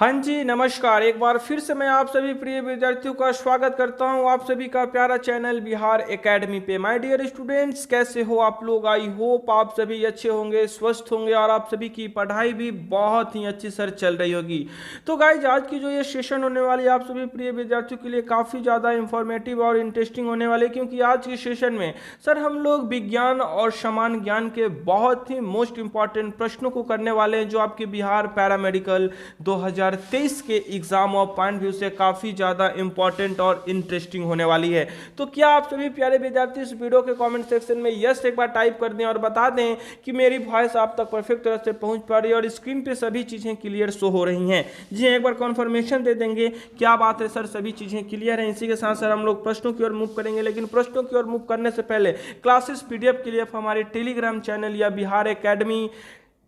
हाँ जी नमस्कार। एक बार फिर से मैं आप सभी प्रिय विद्यार्थियों का स्वागत करता हूं आप सभी का प्यारा चैनल बिहार एकेडमी पे। माय डियर स्टूडेंट्स, कैसे हो आप लोग? आई होप आप सभी अच्छे होंगे, स्वस्थ होंगे और आप सभी की पढ़ाई भी बहुत ही अच्छी सर चल रही होगी। तो गाइज, आज की जो ये सेशन होने वाली है आप सभी प्रिय विद्यार्थियों के लिए काफ़ी ज़्यादा इंफॉर्मेटिव और इंटरेस्टिंग होने वाली है, क्योंकि आज के सेशन में सर हम लोग विज्ञान और सामान्य ज्ञान के बहुत ही मोस्ट इंपॉर्टेंट प्रश्नों को करने वाले हैं, जो आपके बिहार पैरामेडिकल 2023 के एग्जाम ऑफ पॉइंट व्यू से काफ़ी ज़्यादा इंपॉर्टेंट और इंटरेस्टिंग होने वाली है। तो क्या आप सभी प्यारे विद्यार्थी इस वीडियो के कमेंट सेक्शन में यस एक बार टाइप कर दें और बता दें कि मेरी वॉइस आप तक परफेक्ट तरह से पहुंच पा रही है और स्क्रीन पे सभी चीज़ें क्लियर शो हो रही हैं। जी एक बार कॉन्फर्मेशन दे देंगे। क्या बात है सर, सभी चीज़ें क्लियर हैं। इसी के साथ सर हम लोग प्रश्नों की ओर मूव करेंगे, लेकिन प्रश्नों की ओर मूव करने से पहले क्लासेस पीडीएफ के लिए आप हमारे टेलीग्राम चैनल या बिहार एकेडमी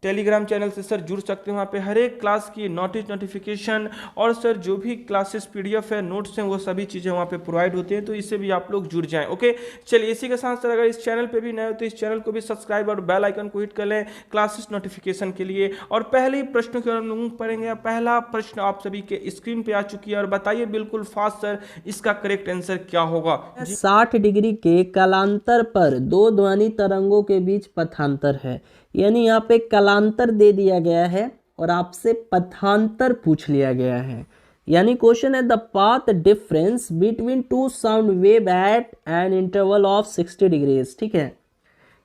टेलीग्राम चैनल से सर जुड़ सकते हैं। वहाँ पे हर एक क्लास की नोटिफिकेशन और सर जो भी क्लासेस पीडीएफ है, नोट्स हैं, वो सभी चीज़ें वहाँ पे प्रोवाइड होती हैं, तो इससे भी आप लोग जुड़ जाएं। ओके, चलिए इसी के साथ सर अगर इस चैनल पे भी नए हो तो इस चैनल को भी सब्सक्राइब और बेल आइकन को हिट कर लें क्लासेस नोटिफिकेशन के लिए। और पहले ही प्रश्न की ओर हम लोग पढ़ेंगे। पहला प्रश्न आप सभी के स्क्रीन पे आ चुकी है और बताइए बिल्कुल फास्ट सर, इसका करेक्ट आंसर क्या होगा? 60 डिग्री के कलांतर पर दो ध्वनि तरंगों के बीच पथांतर है। यानी यहाँ पे कलांतर दे दिया गया है और आपसे पथांतर पूछ लिया गया है। यानी क्वेश्चन है the path difference between two sound wave eight an interval of 60 degrees. ठीक है,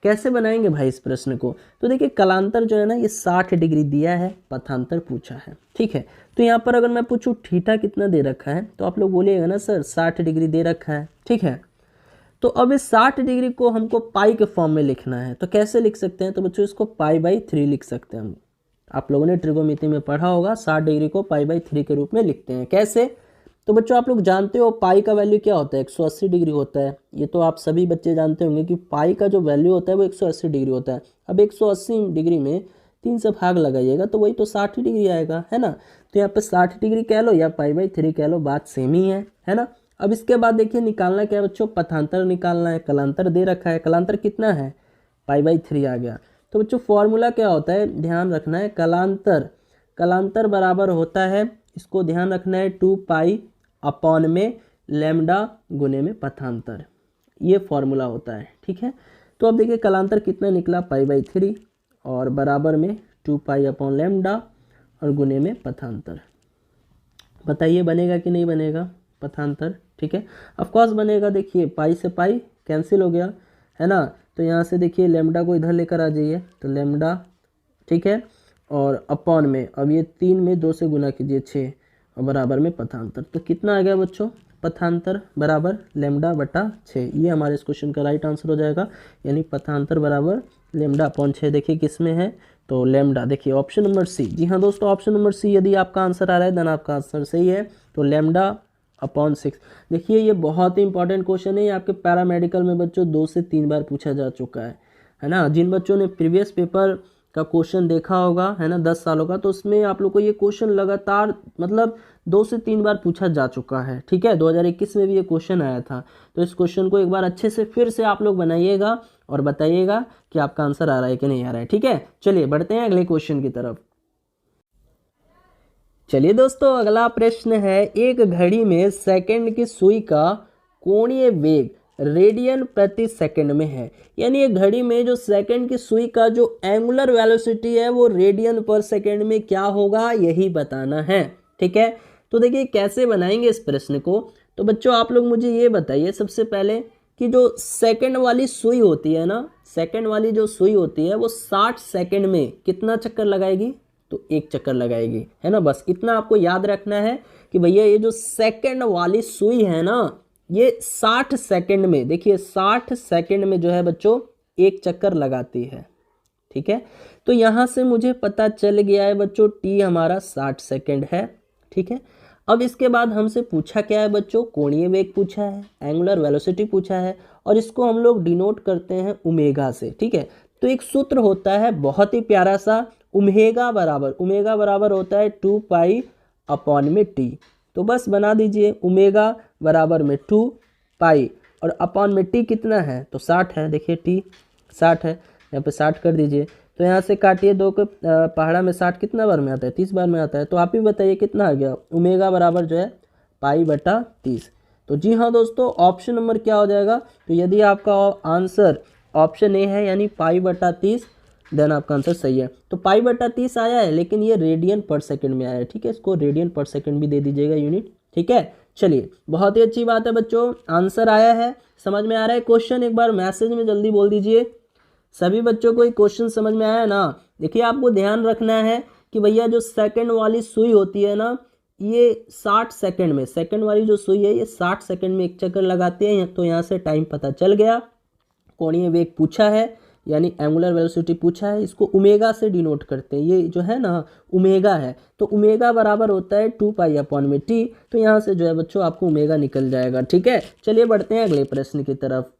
कैसे बनाएंगे भाई इस प्रश्न को? तो देखिए कलांतर जो है ना ये 60 डिग्री दिया है, पथांतर पूछा है। ठीक है, तो यहाँ पर अगर मैं पूछूँ थीटा कितना दे रखा है तो आप लोग बोलिएगा ना सर 60 डिग्री दे रखा है। ठीक है, तो अब इस 60 डिग्री को हमको पाई के फॉर्म में लिखना है। तो कैसे लिख सकते हैं? तो बच्चों इसको पाई/3 लिख सकते हैं हम। आप लोगों ने ट्रिगोनोमेट्री में पढ़ा होगा, 60 डिग्री को पाई/3 के रूप में लिखते हैं। कैसे? तो बच्चों आप लोग जानते हो पाई का वैल्यू क्या होता है? 180 डिग्री होता है। ये तो आप सभी बच्चे जानते होंगे कि पाई का जो वैल्यू होता है वो 180 डिग्री होता है। अब 180 डिग्री में 3 से भाग लगाइएगा तो वही तो 60 डिग्री आएगा, है ना? तो यहाँ पे 60 डिग्री कह लो या पाई/3 कह लो, बात सेम ही है ना? अब इसके बाद देखिए निकालना क्या है बच्चों? पथांतर निकालना है। कलांतर दे रखा है, कलांतर कितना है? पाई/3 आ गया। तो बच्चों फॉर्मूला क्या होता है? ध्यान रखना है, कलांतर बराबर होता है, इसको ध्यान रखना है, 2 पाई अपॉन में लैम्डा गुने में पथांतर। ये फॉर्मूला होता है। ठीक है, तो अब देखिए कलांतर कितना निकला? पाई/3 और बराबर में 2 पाई अपॉन लैम्डा और गुने में पथांतर। बताइए बनेगा कि नहीं बनेगा पथांतर? ठीक है, ऑफकोर्स बनेगा। देखिए पाई से पाई कैंसिल हो गया, है ना? तो यहाँ से देखिए लैम्डा को इधर लेकर आ जाइए, तो लैम्डा, ठीक है, और अपॉन में अब ये 3 में 2 से गुना कीजिए 6 और बराबर में पथांतर। तो कितना आ गया बच्चों? पथांतर बराबर λ/6। ये हमारे इस क्वेश्चन का राइट आंसर हो जाएगा। यानी पथांतर बराबर λ/6। देखिए किस में है? तो लैम्डा। देखिए ऑप्शन नंबर सी। जी हाँ दोस्तों, ऑप्शन नंबर सी यदि आपका आंसर आ रहा है देन आपका आंसर सही है। तो λ/6। देखिए ये बहुत ही इंपॉर्टेंट क्वेश्चन है। ये आपके पैरामेडिकल में बच्चों 2 से 3 बार पूछा जा चुका है ना? जिन बच्चों ने प्रीवियस पेपर का क्वेश्चन देखा होगा, है ना, 10 सालों का, तो उसमें आप लोग को ये क्वेश्चन लगातार मतलब 2 से 3 बार पूछा जा चुका है। ठीक है, 2021 में भी ये क्वेश्चन आया था। तो इस क्वेश्चन को एक बार अच्छे से फिर से आप लोग बनाइएगा और बताइएगा कि आपका आंसर आ रहा है कि नहीं आ रहा है। ठीक है, चलिए बढ़ते हैं अगले क्वेश्चन की तरफ। चलिए दोस्तों, अगला प्रश्न है, एक घड़ी में सेकंड की सुई का कोणीय वेग रेडियन प्रति सेकंड में है। यानी एक घड़ी में जो सेकंड की सुई का जो एंगुलर वेलोसिटी है वो रेडियन पर सेकंड में क्या होगा, यही बताना है। ठीक है, तो देखिए कैसे बनाएंगे इस प्रश्न को। तो बच्चों आप लोग मुझे ये बताइए सबसे पहले कि जो सेकंड वाली सुई होती है ना, सेकंड वाली जो सुई होती है वो 60 सेकंड में कितना चक्कर लगाएगी? तो 1 चक्कर लगाएगी, है ना? बस इतना आपको याद रखना है कि भैया ये जो सेकंड वाली सुई है ना, ये 60 सेकंड में, देखिए 60 सेकंड में जो है बच्चों 1 चक्कर लगाती है। ठीक है, तो यहाँ से मुझे पता चल गया है बच्चों टी हमारा 60 सेकंड है। ठीक है, अब इसके बाद हमसे पूछा क्या है बच्चों? कोणीय वेग पूछा है, एंगुलर वेलोसिटी पूछा है, और इसको हम लोग डिनोट करते हैं ओमेगा से। ठीक है, तो एक सूत्र होता है बहुत ही प्यारा सा, ओमेगा बराबर होता है 2 पाई अपॉन में टी। तो बस बना दीजिए, ओमेगा बराबर में 2 पाई और अपॉन में टी कितना है? तो 60 है। देखिए टी 60 है, यहाँ पे 60 कर दीजिए। तो यहाँ से काटिए, 2 को पहाड़ा में 60 कितना बार में आता है? 30 बार में आता है। तो आप ही बताइए कितना आ गया? ओमेगा बराबर जो है π/30। तो जी हाँ दोस्तों, ऑप्शन नंबर क्या हो जाएगा? तो यदि आपका आंसर ऑप्शन ए है यानी π/30, देन आपका आंसर सही है। तो π/30 आया है, लेकिन ये रेडियन पर सेकंड में आया है, ठीक है। इसको रेडियन पर सेकंड भी दे दीजिएगा यूनिट, ठीक है। चलिए, बहुत ही अच्छी बात है बच्चों, आंसर आया है, समझ में आ रहा है। क्वेश्चन एक बार मैसेज में जल्दी बोल दीजिए, सभी बच्चों को ये क्वेश्चन समझ में आया ना? देखिए, आपको ध्यान रखना है कि भैया जो सेकंड वाली सुई होती है ना, ये 60 सेकंड में, सेकंड वाली जो सुई है ये 60 सेकंड में एक चक्कर लगाते हैं। तो यहाँ से टाइम पता चल गया। कोणीय वेग पूछा है यानी एंगुलर वेलोसिटी पूछा है, इसको ओमेगा से डिनोट करते हैं। ये जो है ना ओमेगा है, तो ओमेगा बराबर होता है 2π/t। तो यहाँ से जो है बच्चों आपको ओमेगा निकल जाएगा, ठीक है। चलिए बढ़ते हैं अगले प्रश्न की तरफ।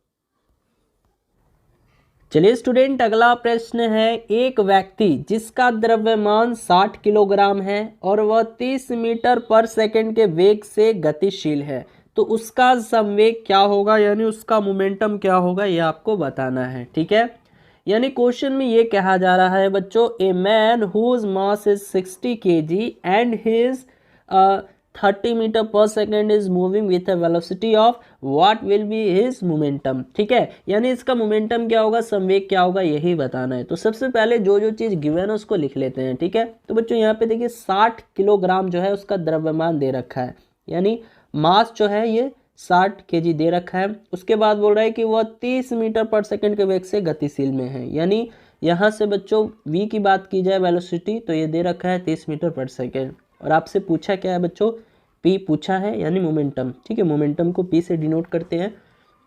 चलिए स्टूडेंट, अगला प्रश्न है, एक व्यक्ति जिसका द्रव्यमान 60 किलोग्राम है और वह 30 मीटर पर सेकंड के वेग से गतिशील है, तो उसका संवेग क्या होगा, यानी उसका मोमेंटम क्या होगा, ये आपको बताना है, ठीक है। यानी क्वेश्चन में ये कहा जा रहा है बच्चों, a man whose mass is 60 kg and his 30 metre per second is moving with a velocity of what will be his momentum, ठीक है। यानी इसका मोमेंटम क्या होगा, संवेग क्या होगा, यही बताना है। तो सबसे पहले जो जो चीज़ गिवन है उसको लिख लेते हैं, ठीक है। तो बच्चों यहाँ पे देखिए 60 किलोग्राम जो है उसका द्रव्यमान दे रखा है, यानी मास जो है ये 60 kg दे रखा है। उसके बाद बोल रहा है कि वह 30 मीटर पर सेकंड के वेग से गतिशील में है, यानी यहाँ से बच्चों v की बात की जाए वेलोसिटी, तो ये दे रखा है 30 मीटर पर सेकंड। और आपसे पूछा क्या है बच्चों, p पूछा है यानी मोमेंटम, ठीक है। मोमेंटम को p से डिनोट करते हैं,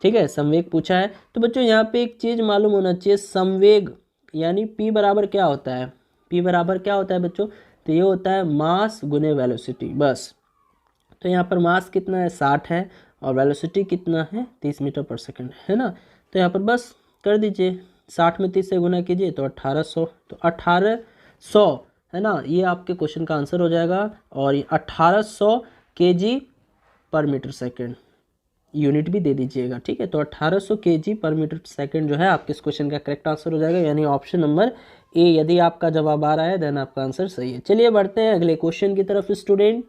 ठीक है। संवेग पूछा है, तो बच्चों यहाँ पे एक चीज़ मालूम होना चाहिए, संवेग यानी p बराबर क्या होता है, p बराबर क्या होता है बच्चों, तो ये होता है मास गुने वेलोसिटी, बस। तो यहाँ पर मास कितना है, 60 है, और वेलोसिटी कितना है, 30 मीटर पर सेकंड, है ना। तो यहाँ पर बस कर दीजिए, 60 में 30 से गुना कीजिए तो 1800, तो 1800 है ना, ये आपके क्वेश्चन का आंसर हो जाएगा। और ये 1800 kg पर मीटर सेकंड, यूनिट भी दे दीजिएगा, ठीक है। तो 1800 kg पर मीटर सेकंड जो है आपके इस क्वेश्चन का करेक्ट आंसर हो जाएगा, यानी ऑप्शन नंबर ए यदि आपका जवाब आ रहा है, देन आपका आंसर सही है। चलिए बढ़ते हैं अगले क्वेश्चन की तरफ स्टूडेंट।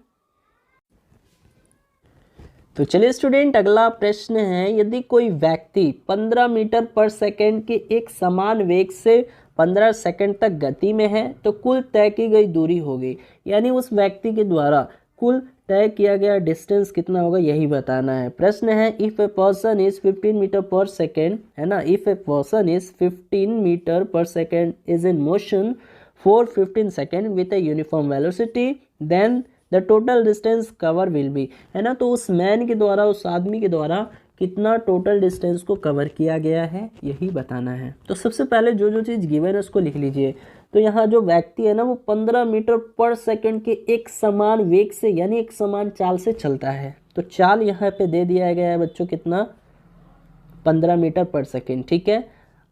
तो चलिए स्टूडेंट, अगला प्रश्न है, यदि कोई व्यक्ति 15 मीटर पर सेकंड के एक समान वेग से 15 सेकंड तक गति में है, तो कुल तय की गई दूरी होगी, यानी उस व्यक्ति के द्वारा कुल तय किया गया डिस्टेंस कितना होगा, यही बताना है। प्रश्न है, if a person is 15 metre per second, है ना, if a person is 15 metre per second is in motion for 15 second with a uniform velocity, then the total distance cover will be, है ना। तो उस मैन के द्वारा, उस आदमी के द्वारा कितना टोटल डिस्टेंस को कवर किया गया है, यही बताना है। तो सबसे पहले जो जो चीज़ गिवन है उसको लिख लीजिए। तो यहाँ जो व्यक्ति है ना वो 15 मीटर पर सेकंड के एक समान वेग से यानी एक समान चाल से चलता है। तो चाल यहाँ पे दे दिया गया है बच्चों, कितना, 15 मीटर पर सेकंड, ठीक है।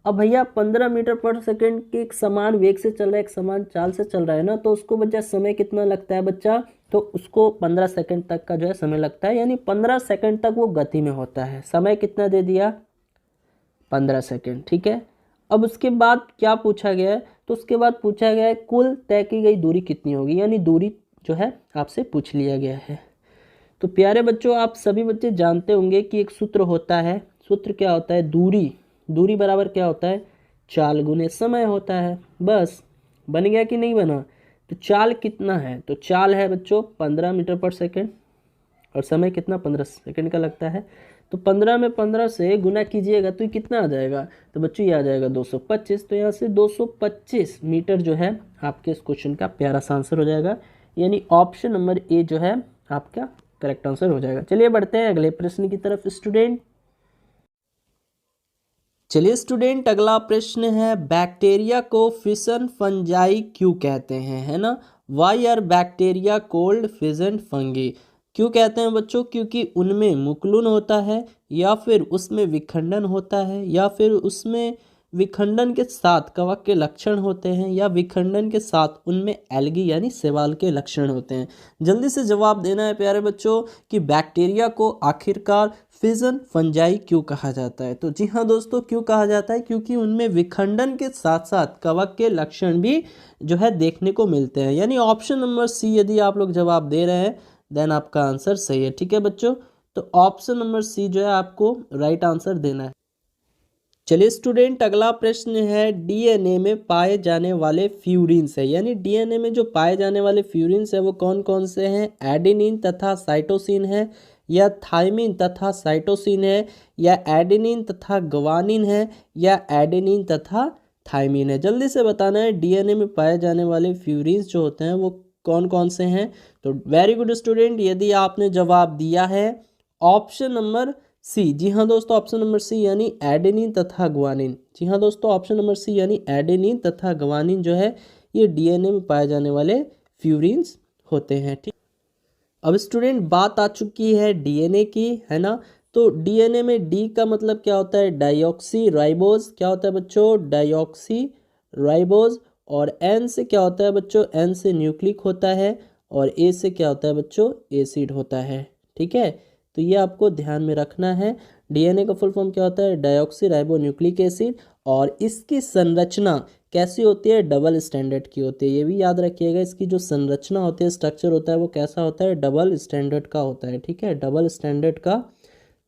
अब भैया 15 मीटर पर सेकंड के एक समान वेग से चल रहा है, एक समान चाल से चल रहा है ना, तो उसको बच्चा समय कितना लगता है बच्चा, तो उसको 15 सेकंड तक का जो है समय लगता है, यानी 15 सेकंड तक वो गति में होता है। समय कितना दे दिया, 15 सेकंड, ठीक है। अब उसके बाद क्या पूछा गया है, तो उसके बाद पूछा गया है कुल तय की गई दूरी कितनी होगी, यानी दूरी जो है आपसे पूछ लिया गया है। तो प्यारे बच्चों, आप सभी बच्चे जानते होंगे कि एक सूत्र होता है, सूत्र क्या होता है, दूरी, दूरी बराबर क्या होता है, चाल गुने समय होता है। बस, बन गया कि नहीं बना। तो चाल कितना है, तो चाल है बच्चों 15 मीटर पर सेकंड, और समय कितना 15 सेकंड का लगता है। तो 15 में 15 से गुना कीजिएगा तो ये कितना आ जाएगा, तो बच्चों ये आ जाएगा 225। तो यहाँ से 225 मीटर जो है आपके इस क्वेश्चन का प्यारा सा आंसर हो जाएगा, यानी ऑप्शन नंबर ए जो है आपका करेक्ट आंसर हो जाएगा। चलिए बढ़ते हैं अगले प्रश्न की तरफ स्टूडेंट। चलिए स्टूडेंट, अगला प्रश्न है, बैक्टीरिया को फिशन फंजाई क्यों कहते हैं, है ना। Why are bacteria called fission fungi, क्यों कहते हैं बच्चों, क्योंकि उनमें मुकुलन होता है, या फिर उसमें विखंडन होता है, या फिर उसमें विखंडन के साथ कवक के लक्षण होते हैं या विखंडन के साथ उनमें एल्गी यानी शैवाल के लक्षण होते हैं। जल्दी से जवाब देना है प्यारे बच्चों कि बैक्टीरिया को आखिरकार फिजन फंजाई क्यों कहा जाता है। तो जी हाँ दोस्तों, क्यों कहा जाता है, क्योंकि उनमें विखंडन के साथ साथ कवक के लक्षण भी जो है देखने को मिलते हैं। यानी ऑप्शन नंबर सी यदि आप लोग जवाब दे रहे हैं देन आपका आंसर सही है। ठीक है बच्चों, तो ऑप्शन नंबर सी जो है आपको राइट आंसर देना है। चलिए स्टूडेंट, अगला प्रश्न है डीएनए में पाए जाने वाले फ्यूरिन्स है। यानी डीएनए में जो पाए जाने वाले फ्यूरिन्स है वो कौन कौन से हैं। एडेनिन तथा साइटोसिन है, या थाइमिन तथा साइटोसिन है, या एडेनिन तथा ग्वानिन है, या एडेनिन तथा थाइमिन है। जल्दी से बताना है डीएनए में पाए जाने वाले फ्यूरिन्स जो होते हैं वो कौन कौन से हैं। तो वेरी गुड स्टूडेंट, यदि आपने जवाब दिया है ऑप्शन नंबर सी। जी हाँ दोस्तों, ऑप्शन नंबर सी यानी एडेनिन तथा ग्वानिन। जी हाँ दोस्तों, ऑप्शन नंबर सी यानी एडेनिन तथा ग्वानिन जो है ये डीएनए में पाए जाने वाले फ्यूरिन्स होते हैं। ठीक, अब स्टूडेंट बात आ चुकी है डीएनए की, है ना। तो डीएनए में डी का मतलब क्या होता है, डाइऑक्सी राइबोज। क्या होता है बच्चों, डाइऑक्सी राइबोज। और एन से क्या होता है बच्चों, एन से न्यूक्लिक होता है। और ए से क्या होता है बच्चों, एसिड होता है। ठीक है, तो ये आपको ध्यान में रखना है। डीएनए का फुल फॉर्म क्या होता है, डाइऑक्सी राइबो न्यूक्लिक एसिड। और इसकी संरचना कैसी होती है, डबल स्टैंडर्ड की होती है। ये भी याद रखिएगा, इसकी जो संरचना होती है, स्ट्रक्चर होता है वो कैसा होता है, डबल स्टैंडर्ड का होता है। ठीक है, डबल स्टैंडर्ड का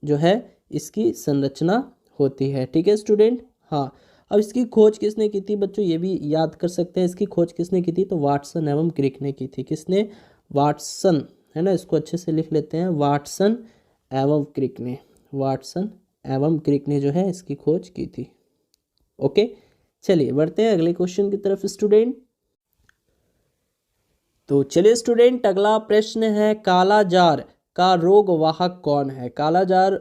जो है इसकी संरचना होती है। ठीक है स्टूडेंट, हाँ। अब इसकी खोज किसने की थी बच्चों, ये भी याद कर सकते हैं। इसकी खोज किसने की थी, तो वाटसन एवं क्रिक ने की थी। किसने, वाटसन, है ना। इसको अच्छे से लिख लेते हैं, वाटसन एवं क्रिक ने, वाटसन एवं क्रिक ने जो है इसकी खोज की थी। ओके, चलिए बढ़ते हैं अगले क्वेश्चन की तरफ स्टूडेंट। तो चलिए स्टूडेंट, अगला प्रश्न है काला जार का रोगवाहक कौन है। काला जार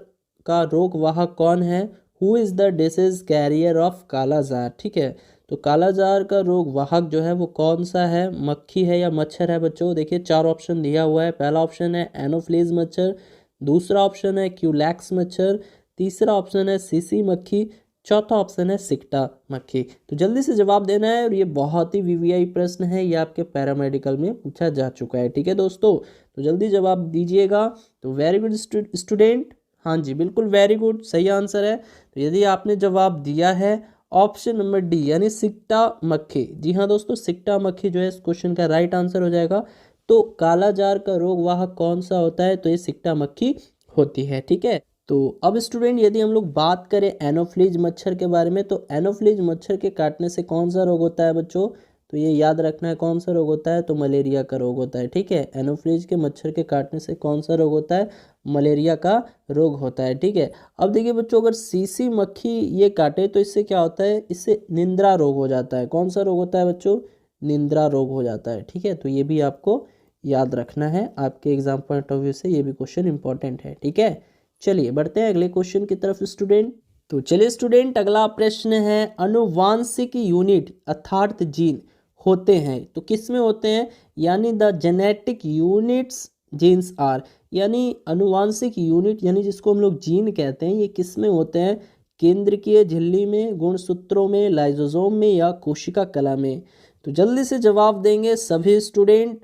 का रोगवाहक कौन है, who is the disease carrier of काला जार। ठीक है, तो काला जार का रोगवाहक जो है वो कौन सा है, मक्खी है या मच्छर है बच्चों। देखिए 4 ऑप्शन दिया हुआ है। पहला ऑप्शन है एनोफ्लीज मच्छर, दूसरा ऑप्शन है क्यूलैक्स मच्छर, तीसरा ऑप्शन है सीसी मक्खी, चौथा ऑप्शन है सिक्टा मक्खी। तो जल्दी से जवाब देना है, और ये बहुत ही वीवीआई प्रश्न है, ये आपके पैरामेडिकल में पूछा जा चुका है। ठीक है दोस्तों, तो जल्दी जवाब दीजिएगा। तो वेरी गुड स्टूडेंट, हाँ जी बिल्कुल वेरी गुड, सही आंसर है। तो यदि आपने जवाब दिया है ऑप्शन नंबर डी यानी सिक्टा मक्खी, जी हाँ दोस्तों, सिक्टा मक्खी जो है इस क्वेश्चन का राइट आंसर हो जाएगा। तो काला जार का रोगवाहक कौन सा होता है, तो ये सिक्टा मक्खी होती है। ठीक है, तो अब स्टूडेंट यदि हम लोग बात करें एनोफ्लीज मच्छर के बारे में, तो एनोफ्लीज मच्छर के काटने से कौन सा रोग होता है बच्चों, तो ये याद रखना है कौन सा रोग होता है, तो मलेरिया का रोग होता है। ठीक है, एनोफ्लीज के मच्छर के काटने से कौन सा रोग होता है, मलेरिया का रोग होता है। ठीक है, अब देखिए बच्चों, अगर सीसी मक्खी ये काटे तो इससे क्या होता है, इससे निंद्रा रोग हो जाता है। कौन सा रोग होता है बच्चों, निंद्रा रोग हो जाता है। ठीक है, तो ये भी आपको याद रखना है, आपके एग्जाम पॉइंट ऑफ व्यू से ये भी क्वेश्चन इंपॉर्टेंट है। ठीक है, चलिए बढ़ते हैं अगले क्वेश्चन की तरफ स्टूडेंट। तो चलिए स्टूडेंट, अगला प्रश्न है अनुवांशिक यूनिट अर्थात जीन होते हैं तो किस में होते हैं, यानी the genetic units genes are, यानी अनुवांशिक यूनिट यानी जिसको हम लोग जीन कहते हैं, ये किस में होते हैं, केंद्रकीय झिल्ली में, गुणसूत्रों में, लाइसोसोम में, या कोशिका कला में। तो जल्दी से जवाब देंगे सभी स्टूडेंट।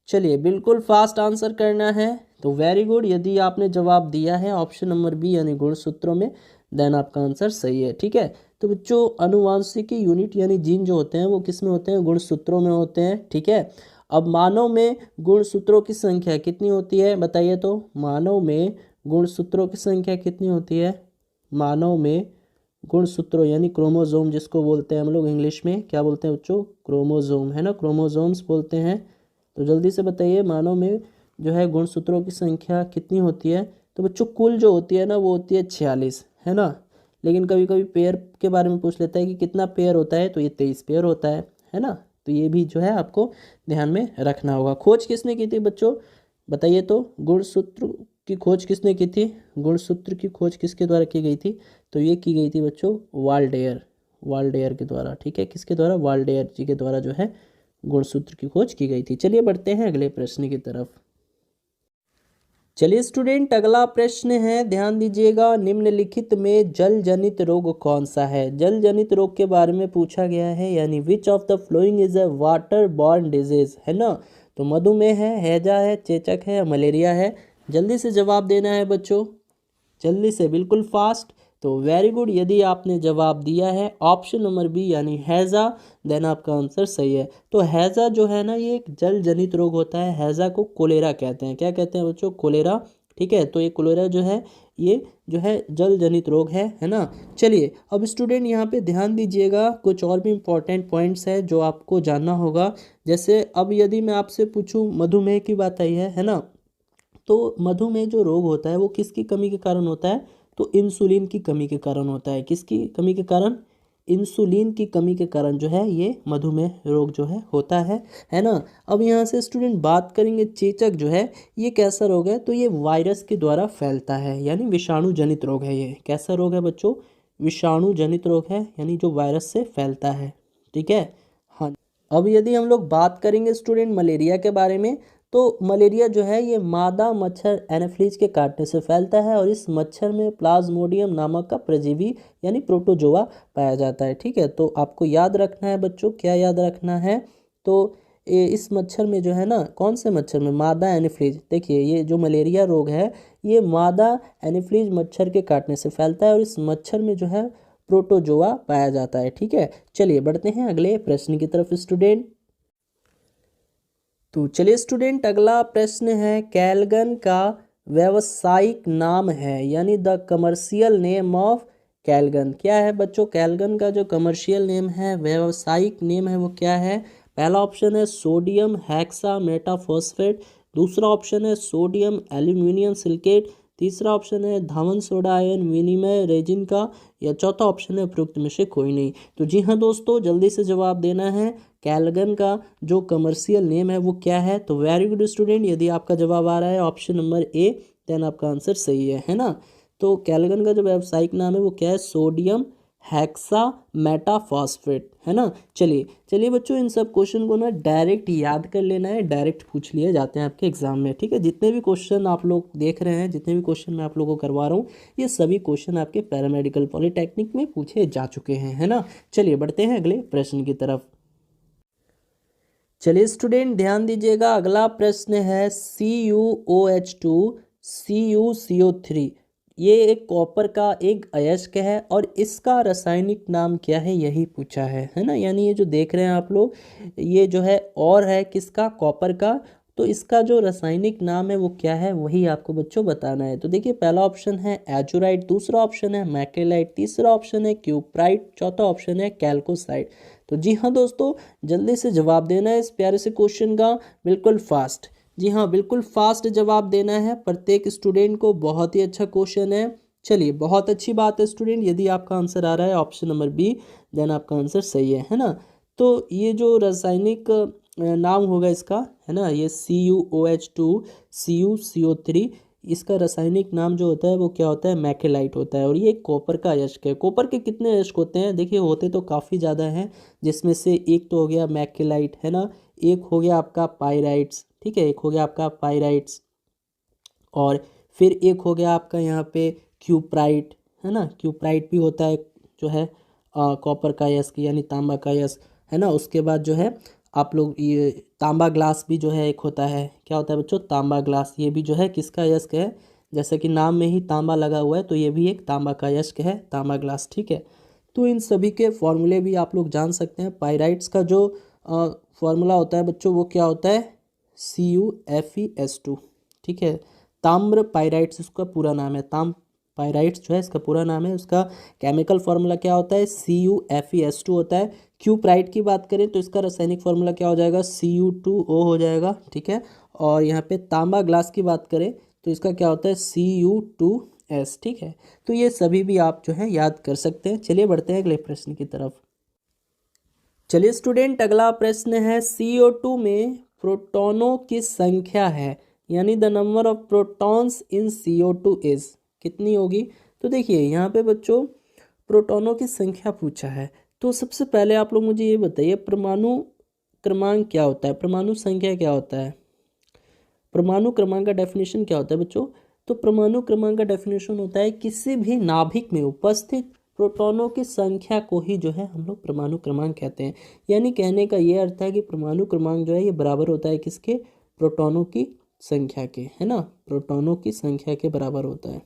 चलिए बिल्कुल फास्ट आंसर करना है। तो वेरी गुड, यदि आपने जवाब दिया है ऑप्शन नंबर बी यानी गुणसूत्रों में, देन आपका आंसर सही है। ठीक है, तो बच्चों अनुवांशिकी यूनिट यानी जीन जो होते हैं वो किस में होते हैं, गुणसूत्रों में होते हैं। ठीक है, अब मानव में गुणसूत्रों की संख्या कितनी होती है बताइए, तो मानव में गुणसूत्रों की संख्या कितनी होती है, मानव में गुणसूत्रों यानी क्रोमोजोम जिसको बोलते हैं हम लोग इंग्लिश में, क्या बोलते हैं बच्चों, क्रोमोजोम, है ना, क्रोमोजोम्स बोलते हैं। तो जल्दी से बताइए मानव में जो है गुणसूत्रों की संख्या कितनी होती है, तो बच्चों कुल जो होती है ना वो होती है 46, है ना। लेकिन कभी कभी पेयर के बारे में पूछ लेता है कि कितना पेयर होता है, तो ये 23 पेयर होता है ना। तो ये भी जो है आपको ध्यान में रखना होगा। खोज किसने की थी बच्चों बताइए, तो गुणसूत्र की खोज किसने की थी, गुणसूत्र की खोज किसके द्वारा की गई थी, तो ये की गई थी बच्चों वाल्डेयर के द्वारा। ठीक है, किसके द्वारा, वाल्डेयर जी के द्वारा जो है गुणसूत्र की खोज की गई थी। चलिए बढ़ते हैं अगले प्रश्न की तरफ। चलिए स्टूडेंट, अगला प्रश्न है, ध्यान दीजिएगा, निम्नलिखित में जल जनित रोग कौन सा है। जल जनित रोग के बारे में पूछा गया है, यानी which of the following is a water borne disease, है ना। तो मधुमेह है, हैजा है, चेचक है, मलेरिया है। जल्दी से जवाब देना है बच्चों, जल्दी से, बिल्कुल फास्ट। तो वेरी गुड, यदि आपने जवाब दिया है ऑप्शन नंबर बी यानी हैज़ा, देन आपका आंसर सही है। तो हैज़ा जो है ना, ये एक जल जनित रोग होता है। हैज़ा को कोलेरा कहते हैं। क्या कहते हैं बच्चों? कोलेरा। ठीक है, तो ये कोलेरा जो है, ये जो है जल जनित रोग है ना। चलिए अब स्टूडेंट यहाँ पे ध्यान दीजिएगा, कुछ और भी इंपॉर्टेंट पॉइंट्स है जो आपको जानना होगा। जैसे अब यदि मैं आपसे पूछूं, मधुमेह की बात आई है ना। तो मधुमेह जो रोग होता है वो किसकी कमी के कारण होता है? तो इंसुलिन की कमी के कारण होता है। किसकी कमी के कारण? इंसुलिन की कमी के कारण जो है ये मधुमेह रोग जो है होता है ना। अब यहाँ से स्टूडेंट बात करेंगे, चेचक जो है ये कैसा रोग है? तो ये वायरस के द्वारा फैलता है, यानी विषाणु जनित रोग है। ये कैसा रोग है बच्चों? विषाणु जनित रोग है, यानी जो वायरस से फैलता है। ठीक है, हाँ। अब यदि हम लोग बात करेंगे स्टूडेंट मलेरिया के बारे में, तो मलेरिया जो है ये मादा मच्छर एनाफ्लीज के काटने से फैलता है, और इस मच्छर में प्लाज्मोडियम नामक का परजीवी यानी प्रोटोजोआ पाया जाता है। ठीक है, तो आपको याद रखना है बच्चों, क्या याद रखना है? तो इस मच्छर में जो है ना, कौन से मच्छर में? मादा एनाफ्लीज। देखिए, ये जो मलेरिया रोग है ये मादा एनाफ्लीज मच्छर के काटने से फैलता है, और इस मच्छर में जो है प्रोटोजोआ पाया जाता है। ठीक है, चलिए बढ़ते हैं अगले प्रश्न की तरफ स्टूडेंट। तो चलिए स्टूडेंट, अगला प्रश्न है, कैलगन का व्यावसायिक नाम है, यानी द कमर्शियल नेम ऑफ कैलगन क्या है बच्चों? कैलगन का जो कमर्शियल नेम है, व्यावसायिक नेम है, वो क्या है? पहला ऑप्शन है सोडियम हेक्सा मेटाफॉस्फेट, दूसरा ऑप्शन है सोडियम एल्यूमिनियम सिलिकेट, तीसरा ऑप्शन है धावन सोडा आयन विनिमय रेजिन का, या चौथा ऑप्शन है उपरोक्त में से कोई नहीं। तो जी हाँ दोस्तों, जल्दी से जवाब देना है। कैलगन का जो कमर्शियल नेम है वो क्या है? तो वेरी गुड स्टूडेंट, यदि आपका जवाब आ रहा है ऑप्शन नंबर ए, देन आपका आंसर सही है ना। तो कैलगन का जो व्यावसायिक नाम है वो क्या है? सोडियम हेक्सा मेटाफॉस्फेट, है ना। चलिए चलिए बच्चों, इन सब क्वेश्चन को ना डायरेक्ट याद कर लेना है, डायरेक्ट पूछ लिए जाते हैं आपके एग्जाम में। ठीक है, जितने भी क्वेश्चन आप लोग देख रहे हैं, जितने भी क्वेश्चन मैं आप लोगों को करवा रहा हूँ, ये सभी क्वेश्चन आपके पैरामेडिकल पॉलिटेक्निक में पूछे जा चुके हैं, है ना। चलिए बढ़ते हैं अगले प्रश्न की तरफ। चलिए स्टूडेंट, ध्यान दीजिएगा, अगला प्रश्न है CuOH2 CuCO3, ये एक कॉपर का एक अयस्क है, और इसका रासायनिक नाम क्या है, यही पूछा है ना। यानी ये जो देख रहे हैं आप लोग, ये जो है और है किसका? कॉपर का। तो इसका जो रासायनिक नाम है वो क्या है, वही आपको बच्चों बताना है। तो देखिए, पहला ऑप्शन है एजुराइट, दूसरा ऑप्शन है मैकेलाइट, तीसरा ऑप्शन है क्यूप्राइट, चौथा ऑप्शन है कैल्कोसाइट। तो जी हाँ दोस्तों, जल्दी से जवाब देना है इस प्यारे से क्वेश्चन का, बिल्कुल फास्ट। जी हाँ, बिल्कुल फास्ट जवाब देना है प्रत्येक स्टूडेंट को। बहुत ही अच्छा क्वेश्चन है। चलिए, बहुत अच्छी बात है स्टूडेंट, यदि आपका आंसर आ रहा है ऑप्शन नंबर बी, देन आपका आंसर सही है ना। तो ये जो रासायनिक नाम होगा इसका, है ना, ये CuOH2 CuCO3, इसका रासायनिक नाम जो होता है वो क्या होता है? मैकेलाइट होता है, और ये कॉपर का अयस्क है। कॉपर के कितने अयस्क होते हैं? देखिए, होते तो काफ़ी ज़्यादा हैं, जिसमें से एक तो हो गया मैकेलाइट, है ना, एक हो गया आपका पायराइट्स, ठीक है, एक हो गया आपका पायराइट्स, और फिर एक हो गया आपका यहाँ पे क्यूप्राइट, है ना, क्यूप्राइट भी होता है जो है कॉपर का अयस्क यानी तांबा का अयस्क, है ना। उसके बाद जो है आप लोग ये तांबा ग्लास भी जो है एक होता है, क्या होता है बच्चों? तांबा ग्लास, ये भी जो है किसका अयस्क है? जैसे कि नाम में ही तांबा लगा हुआ है, तो ये भी एक तांबा का अयस्क है, तांबा ग्लास। ठीक है, तो इन सभी के फॉर्मूले भी आप लोग जान सकते हैं। पायराइट्स का जो फॉर्मूला होता है बच्चों, वो क्या होता है? CuFeS2। ठीक है, ताम्र पायराइट्स इसका पूरा नाम है, ताम पायराइट्स जो है इसका पूरा नाम है। उसका केमिकल फार्मूला क्या होता है? CuFeS2 होता है। क्यूप्राइट की बात करें तो इसका रासायनिक फार्मूला क्या हो जाएगा? Cu2O हो जाएगा। ठीक है, और यहाँ पे तांबा ग्लास की बात करें तो इसका क्या होता है? Cu2S। ठीक है, तो ये सभी भी आप जो है याद कर सकते हैं। चलिए बढ़ते हैं अगले प्रश्न की तरफ। चलिए स्टूडेंट, अगला प्रश्न है, CO2 में प्रोटॉनों की संख्या है, यानी the number of protons in CO2 is, कितनी होगी? तो देखिए, यहाँ पे बच्चों प्रोटॉनों की संख्या पूछा है। तो सबसे पहले आप लोग मुझे ये बताइए, परमाणु क्रमांक क्या होता है? परमाणु संख्या क्या होता है? परमाणु क्रमांक का डेफिनेशन क्या होता है बच्चों? तो परमाणु क्रमांक का डेफिनेशन होता है किसी भी नाभिक में उपस्थित प्रोटॉनों की संख्या को ही जो है हम लोग परमाणु क्रमांक कहते हैं। यानी कहने का ये अर्थ है कि परमाणु क्रमांक जो है ये बराबर होता है किसके? प्रोटॉनों की संख्या के, है ना, प्रोटॉनों की संख्या के बराबर होता है।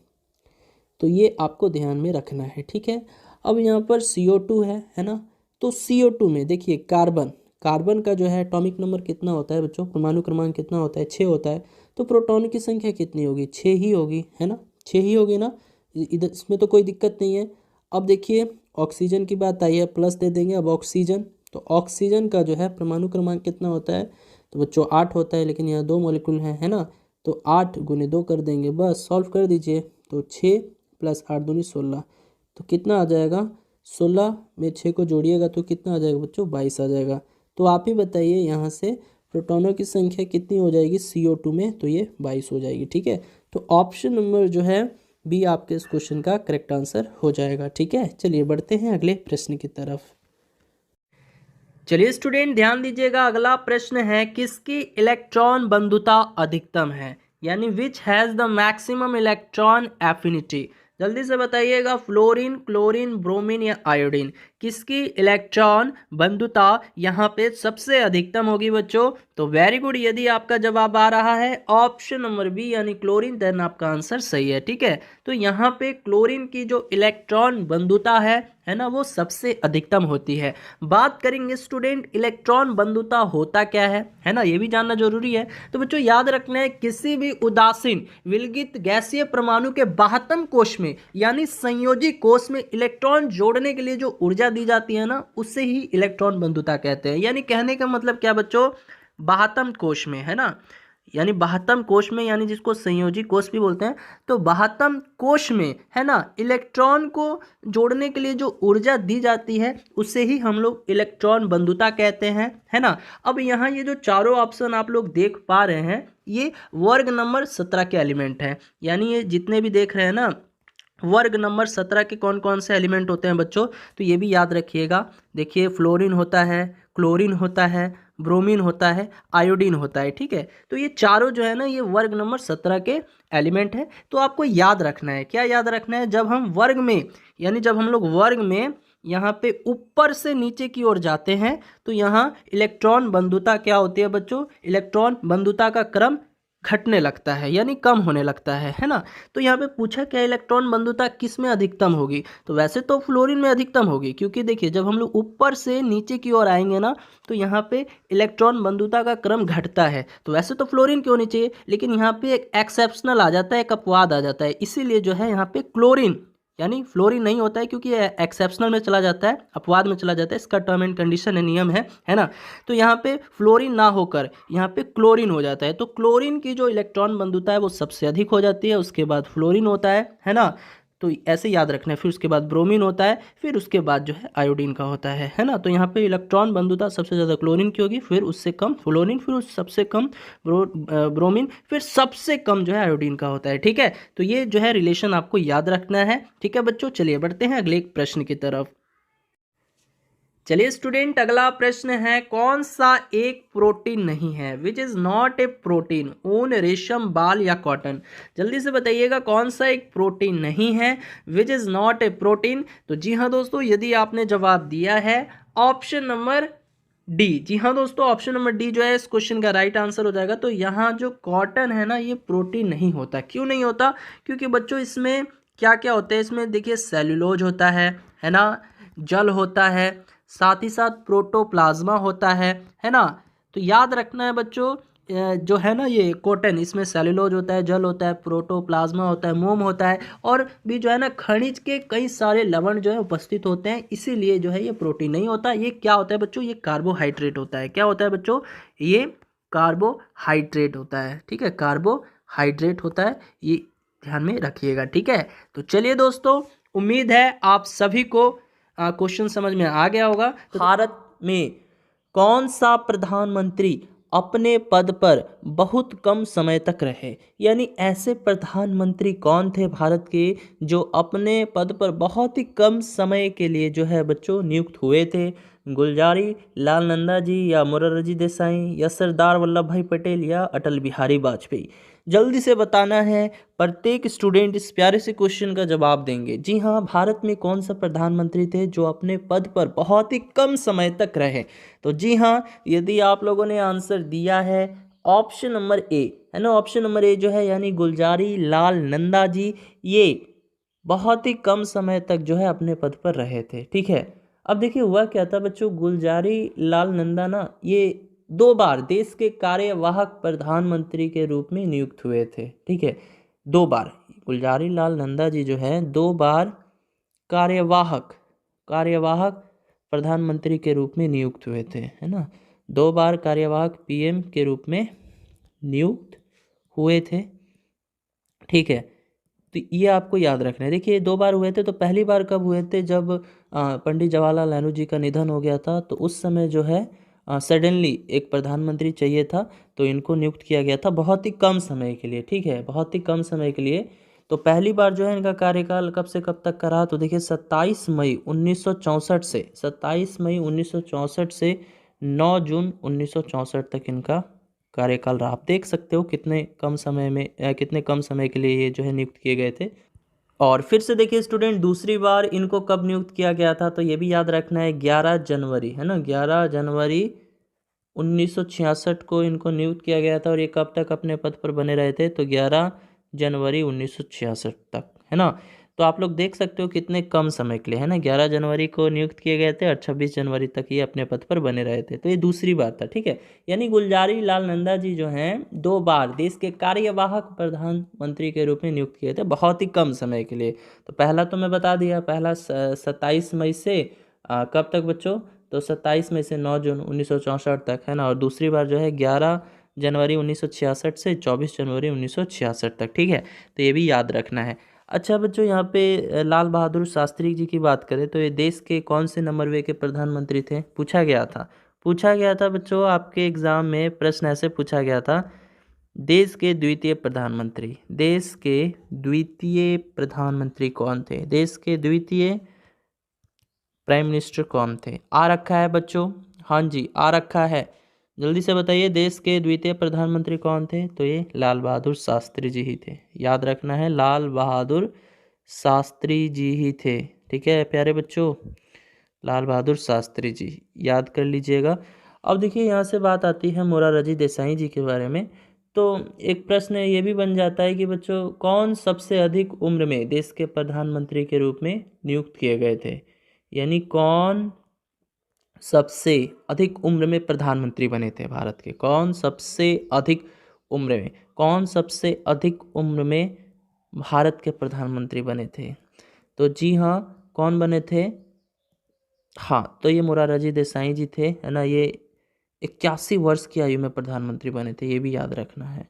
तो ये आपको ध्यान में रखना है, ठीक है। अब यहाँ पर CO2 है ना, तो CO2 में देखिए कार्बन का जो है एटॉमिक नंबर कितना होता है बच्चों? परमाणु क्रमांक कितना होता है? 6 होता है। तो प्रोटॉन की संख्या कितनी होगी? 6 ही होगी, है ना, 6 ही होगी ना, इधर इसमें तो कोई दिक्कत नहीं है। अब देखिए ऑक्सीजन की बात आई है, प्लस दे देंगे। अब ऑक्सीजन, तो ऑक्सीजन का जो है परमाणु क्रमांक कितना होता है? तो बच्चों 8 होता है, लेकिन यहाँ 2 मॉलिक्यूल है ना, तो 8 गुने 2 कर देंगे, बस सॉल्व कर दीजिए। तो 6 + 8 दूनी 16, तो कितना आ जाएगा? 16 में 6 को जोड़िएगा तो कितना आ जाएगा बच्चों? 22 आ जाएगा। तो आप ही बताइए यहाँ से प्रोटॉनों की संख्या कितनी हो जाएगी CO2 में? तो ये 22 हो जाएगी, ठीक है। तो ऑप्शन नंबर जो है बी आपके इस क्वेश्चन का करेक्ट आंसर हो जाएगा, ठीक है। चलिए बढ़ते हैं अगले प्रश्न की तरफ। चलिए स्टूडेंट ध्यान दीजिएगा, अगला प्रश्न है किसकी इलेक्ट्रॉन बंधुता अधिकतम है, यानी which has the maximum electron affinity. जल्दी से बताइएगा, फ्लोरीन, क्लोरीन, ब्रोमीन या आयोडीन, किसकी इलेक्ट्रॉन बंधुता यहाँ पे सबसे अधिकतम होगी बच्चों? तो वेरी गुड, यदि आपका जवाब आ रहा है ऑप्शन नंबर बी यानी क्लोरीन, देन आपका आंसर सही है, ठीक है। तो यहाँ पे क्लोरीन की जो इलेक्ट्रॉन बंधुता है ना, वो सबसे अधिकतम होती है। बात करेंगे स्टूडेंट इलेक्ट्रॉन बंधुता होता क्या है ना, ये भी जानना जरूरी है। तो बच्चों याद रखना है, किसी भी उदासीन विलगित गैसीय परमाणु के बाह्यतम कोश में यानी संयोजी कोश में इलेक्ट्रॉन जोड़ने के लिए जो ऊर्जा दी जाती है ना, उससे ही इलेक्ट्रॉन बंधुता कहते हैं। यानी कहने का मतलब क्या बच्चों? बाह्यतम कोश में, है ना, यानी बाह्यतम कोश में, यानी जिसको संयोजी कोश भी बोलते हैं, तो बाह्यतम कोश में, है ना, इलेक्ट्रॉन को जोड़ने के लिए जो ऊर्जा दी जाती है उससे ही हम लोग इलेक्ट्रॉन बंधुता कहते हैं, है ना। अब यहाँ ये जो चारों ऑप्शन आप लोग देख पा रहे हैं, ये वर्ग नंबर 17 के एलिमेंट हैं। यानी ये जितने भी देख रहे हैं ना, वर्ग नंबर 17 के कौन कौन से एलिमेंट होते हैं बच्चों? तो ये भी याद रखिएगा। देखिए फ्लोरीन होता है, क्लोरीन होता है, ब्रोमीन होता है, आयोडीन होता है, ठीक है। तो ये चारों जो है ना, ये वर्ग नंबर 17 के एलिमेंट है। तो आपको याद रखना है, क्या याद रखना है? जब हम वर्ग में, यानी जब हम लोग वर्ग में यहाँ पे ऊपर से नीचे की ओर जाते हैं, तो यहाँ इलेक्ट्रॉन बंधुता क्या होती है बच्चों? इलेक्ट्रॉन बंधुता का क्रम घटने लगता है, यानी कम होने लगता है ना। तो यहाँ पे पूछा क्या इलेक्ट्रॉन बंधुता किस में अधिकतम होगी? तो वैसे तो फ्लोरीन में अधिकतम होगी, क्योंकि देखिए जब हम लोग ऊपर से नीचे की ओर आएंगे ना, तो यहाँ पे इलेक्ट्रॉन बंधुता का क्रम घटता है। तो वैसे तो फ्लोरीन क्यों नहीं चाहिए, लेकिन यहाँ पे एक एक्सेप्शनल आ जाता है, एक अपवाद आ जाता है, इसीलिए जो है यहाँ पे क्लोरीन यानी फ्लोरीन नहीं होता है, क्योंकि एक्सेप्शनल में चला जाता है, अपवाद में चला जाता है। इसका टर्म एंड कंडीशन है, नियम है ना। तो यहाँ पे फ्लोरीन ना होकर यहाँ पे क्लोरीन हो जाता है। तो क्लोरीन की जो इलेक्ट्रॉन बंधुता है वो सबसे अधिक हो जाती है, उसके बाद फ्लोरीन होता है ना। तो ऐसे याद रखना है। फिर उसके बाद ब्रोमीन होता है, फिर उसके बाद जो है आयोडीन का होता है ना। तो यहाँ पे इलेक्ट्रॉन बंधुता सबसे ज़्यादा क्लोरीन की होगी, फिर उससे कम फ्लोरीन, फिर उस सबसे कम ब्रोमीन, फिर सबसे कम जो है आयोडीन का होता है, ठीक है। तो ये जो है रिलेशन आपको याद रखना है, ठीक है बच्चों। चलिए बढ़ते हैं अगले एक प्रश्न की तरफ। चलिए स्टूडेंट, अगला प्रश्न है कौन सा एक प्रोटीन नहीं है, which is not a protein, ऊन, रेशम, बाल या कॉटन। जल्दी से बताइएगा कौन सा एक प्रोटीन नहीं है, which is not a protein. तो जी हाँ दोस्तों, यदि आपने जवाब दिया है ऑप्शन नंबर डी, जी हाँ दोस्तों, ऑप्शन नंबर डी जो है इस क्वेश्चन का राइट आंसर हो जाएगा। तो यहाँ जो कॉटन है ना, ये प्रोटीन नहीं होता। क्यों नहीं होता? क्योंकि बच्चों इसमें क्या क्या होता है, इसमें देखिए सेल्यूलोज होता है ना, जल होता है, साथ ही साथ प्रोटोप्लाज्मा होता है ना। तो याद रखना है बच्चों, जो है ना ये कॉटन, इसमें सेल्यूलोज होता है, जल होता है, प्रोटोप्लाज्मा होता है, मोम होता है, और भी जो है ना खनिज के कई सारे लवण जो है उपस्थित होते हैं। इसीलिए जो है ये प्रोटीन नहीं होता। ये क्या होता है बच्चों? ये कार्बोहाइड्रेट होता है। क्या होता है बच्चों? ये कार्बोहाइड्रेट होता है, ठीक है, कार्बोहाइड्रेट होता है, ये ध्यान में रखिएगा, ठीक है। तो चलिए दोस्तों, उम्मीद है आप सभी को क्वेश्चन समझ में आ गया होगा। तो भारत में कौन सा प्रधानमंत्री अपने पद पर बहुत कम समय तक रहे, यानी ऐसे प्रधानमंत्री कौन थे भारत के जो अपने पद पर बहुत ही कम समय के लिए जो है बच्चों नियुक्त हुए थे? गुलजारी लाल नंदा जी या मोरारजी देसाई या सरदार वल्लभ भाई पटेल या अटल बिहारी वाजपेयी? जल्दी से बताना है। प्रत्येक स्टूडेंट इस प्यारे से क्वेश्चन का जवाब देंगे। जी हाँ, भारत में कौन सा प्रधानमंत्री थे जो अपने पद पर बहुत ही कम समय तक रहे? तो जी हाँ, यदि आप लोगों ने आंसर दिया है ऑप्शन नंबर ए, है ना, ऑप्शन नंबर ए जो है यानी गुलजारी लाल नंदा जी, ये बहुत ही कम समय तक जो है अपने पद पर रहे थे। ठीक है, अब देखिए हुआ क्या था बच्चों, गुलजारी लाल नंदा ना ये 2 बार देश के कार्यवाहक प्रधानमंत्री के रूप में नियुक्त हुए थे। ठीक है, 2 बार गुलजारी लाल नंदा जी जो है 2 बार कार्यवाहक कार्यवाहक प्रधानमंत्री के रूप में नियुक्त हुए थे, है ना, 2 बार कार्यवाहक पीएम के रूप में नियुक्त हुए थे। ठीक है, तो ये आपको याद रखना है। देखिए 2 बार हुए थे, तो पहली बार कब हुए थे, जब पंडित जवाहरलाल नेहरू जी का निधन हो गया था, तो उस समय जो है सडनली एक प्रधानमंत्री चाहिए था, तो इनको नियुक्त किया गया था बहुत ही कम समय के लिए। ठीक है, बहुत ही कम समय के लिए। तो पहली बार जो है इनका कार्यकाल कब से कब तक का रहा, तो देखिए 27 मई 1964 से 27 मई 1964 से 9 जून 1964 तक इनका कार्यकाल रहा। आप देख सकते हो कितने कम समय में कितने कम समय के लिए ये जो है नियुक्त किए गए थे। और फिर से देखिए स्टूडेंट, दूसरी बार इनको कब नियुक्त किया गया था, तो ये भी याद रखना है 11 जनवरी, है ना, 11 जनवरी 1966 को इनको नियुक्त किया गया था। और ये कब तक अपने पद पर बने रहे थे, तो 11 जनवरी 1966 तक, है ना। तो आप लोग देख सकते हो कितने कम समय के लिए, है ना, 11 जनवरी को नियुक्त किए गए थे और 26 जनवरी तक ये अपने पद पर बने रहे थे। तो ये दूसरी बात था। ठीक है, यानी गुलजारी लाल नंदा जी जो हैं 2 बार देश के कार्यवाहक प्रधानमंत्री के रूप में नियुक्त किए थे बहुत ही कम समय के लिए। तो पहला तो मैं बता दिया, पहला 27 मई से कब तक बच्चों, तो 27 मई से 9 जून 1964 तक, है ना। और दूसरी बार जो है 11 जनवरी 1966 से 24 जनवरी 1966 तक। ठीक है, तो ये भी याद रखना है। अच्छा बच्चों, यहाँ पे लाल बहादुर शास्त्री जी की बात करें तो ये देश के कौन से नंबरवे के प्रधानमंत्री थे, पूछा गया था बच्चों, आपके एग्जाम में प्रश्न ऐसे पूछा गया था, देश के द्वितीय प्रधानमंत्री कौन थे, देश के द्वितीय प्राइम मिनिस्टर कौन थे? आ रखा है बच्चों, हाँ जी आ रखा है, जल्दी से बताइए देश के द्वितीय प्रधानमंत्री कौन थे? तो ये लाल बहादुर शास्त्री जी ही थे। याद रखना है, लाल बहादुर शास्त्री जी ही थे। ठीक है प्यारे बच्चों, लाल बहादुर शास्त्री जी याद कर लीजिएगा। अब देखिए यहाँ से बात आती है मोरारजी देसाई जी के बारे में। तो एक प्रश्न ये भी बन जाता है कि बच्चों कौन सबसे अधिक उम्र में देश के प्रधानमंत्री के रूप में नियुक्त किए गए थे, यानी कौन सबसे अधिक उम्र में प्रधानमंत्री बने थे भारत के, कौन सबसे अधिक उम्र में, कौन सबसे अधिक उम्र में भारत के प्रधानमंत्री बने थे? तो जी हाँ, कौन बने थे? हाँ, तो ये मोरारजी देसाई जी थे, है ना। ये 81 वर्ष की आयु में प्रधानमंत्री बने थे, ये भी याद रखना है।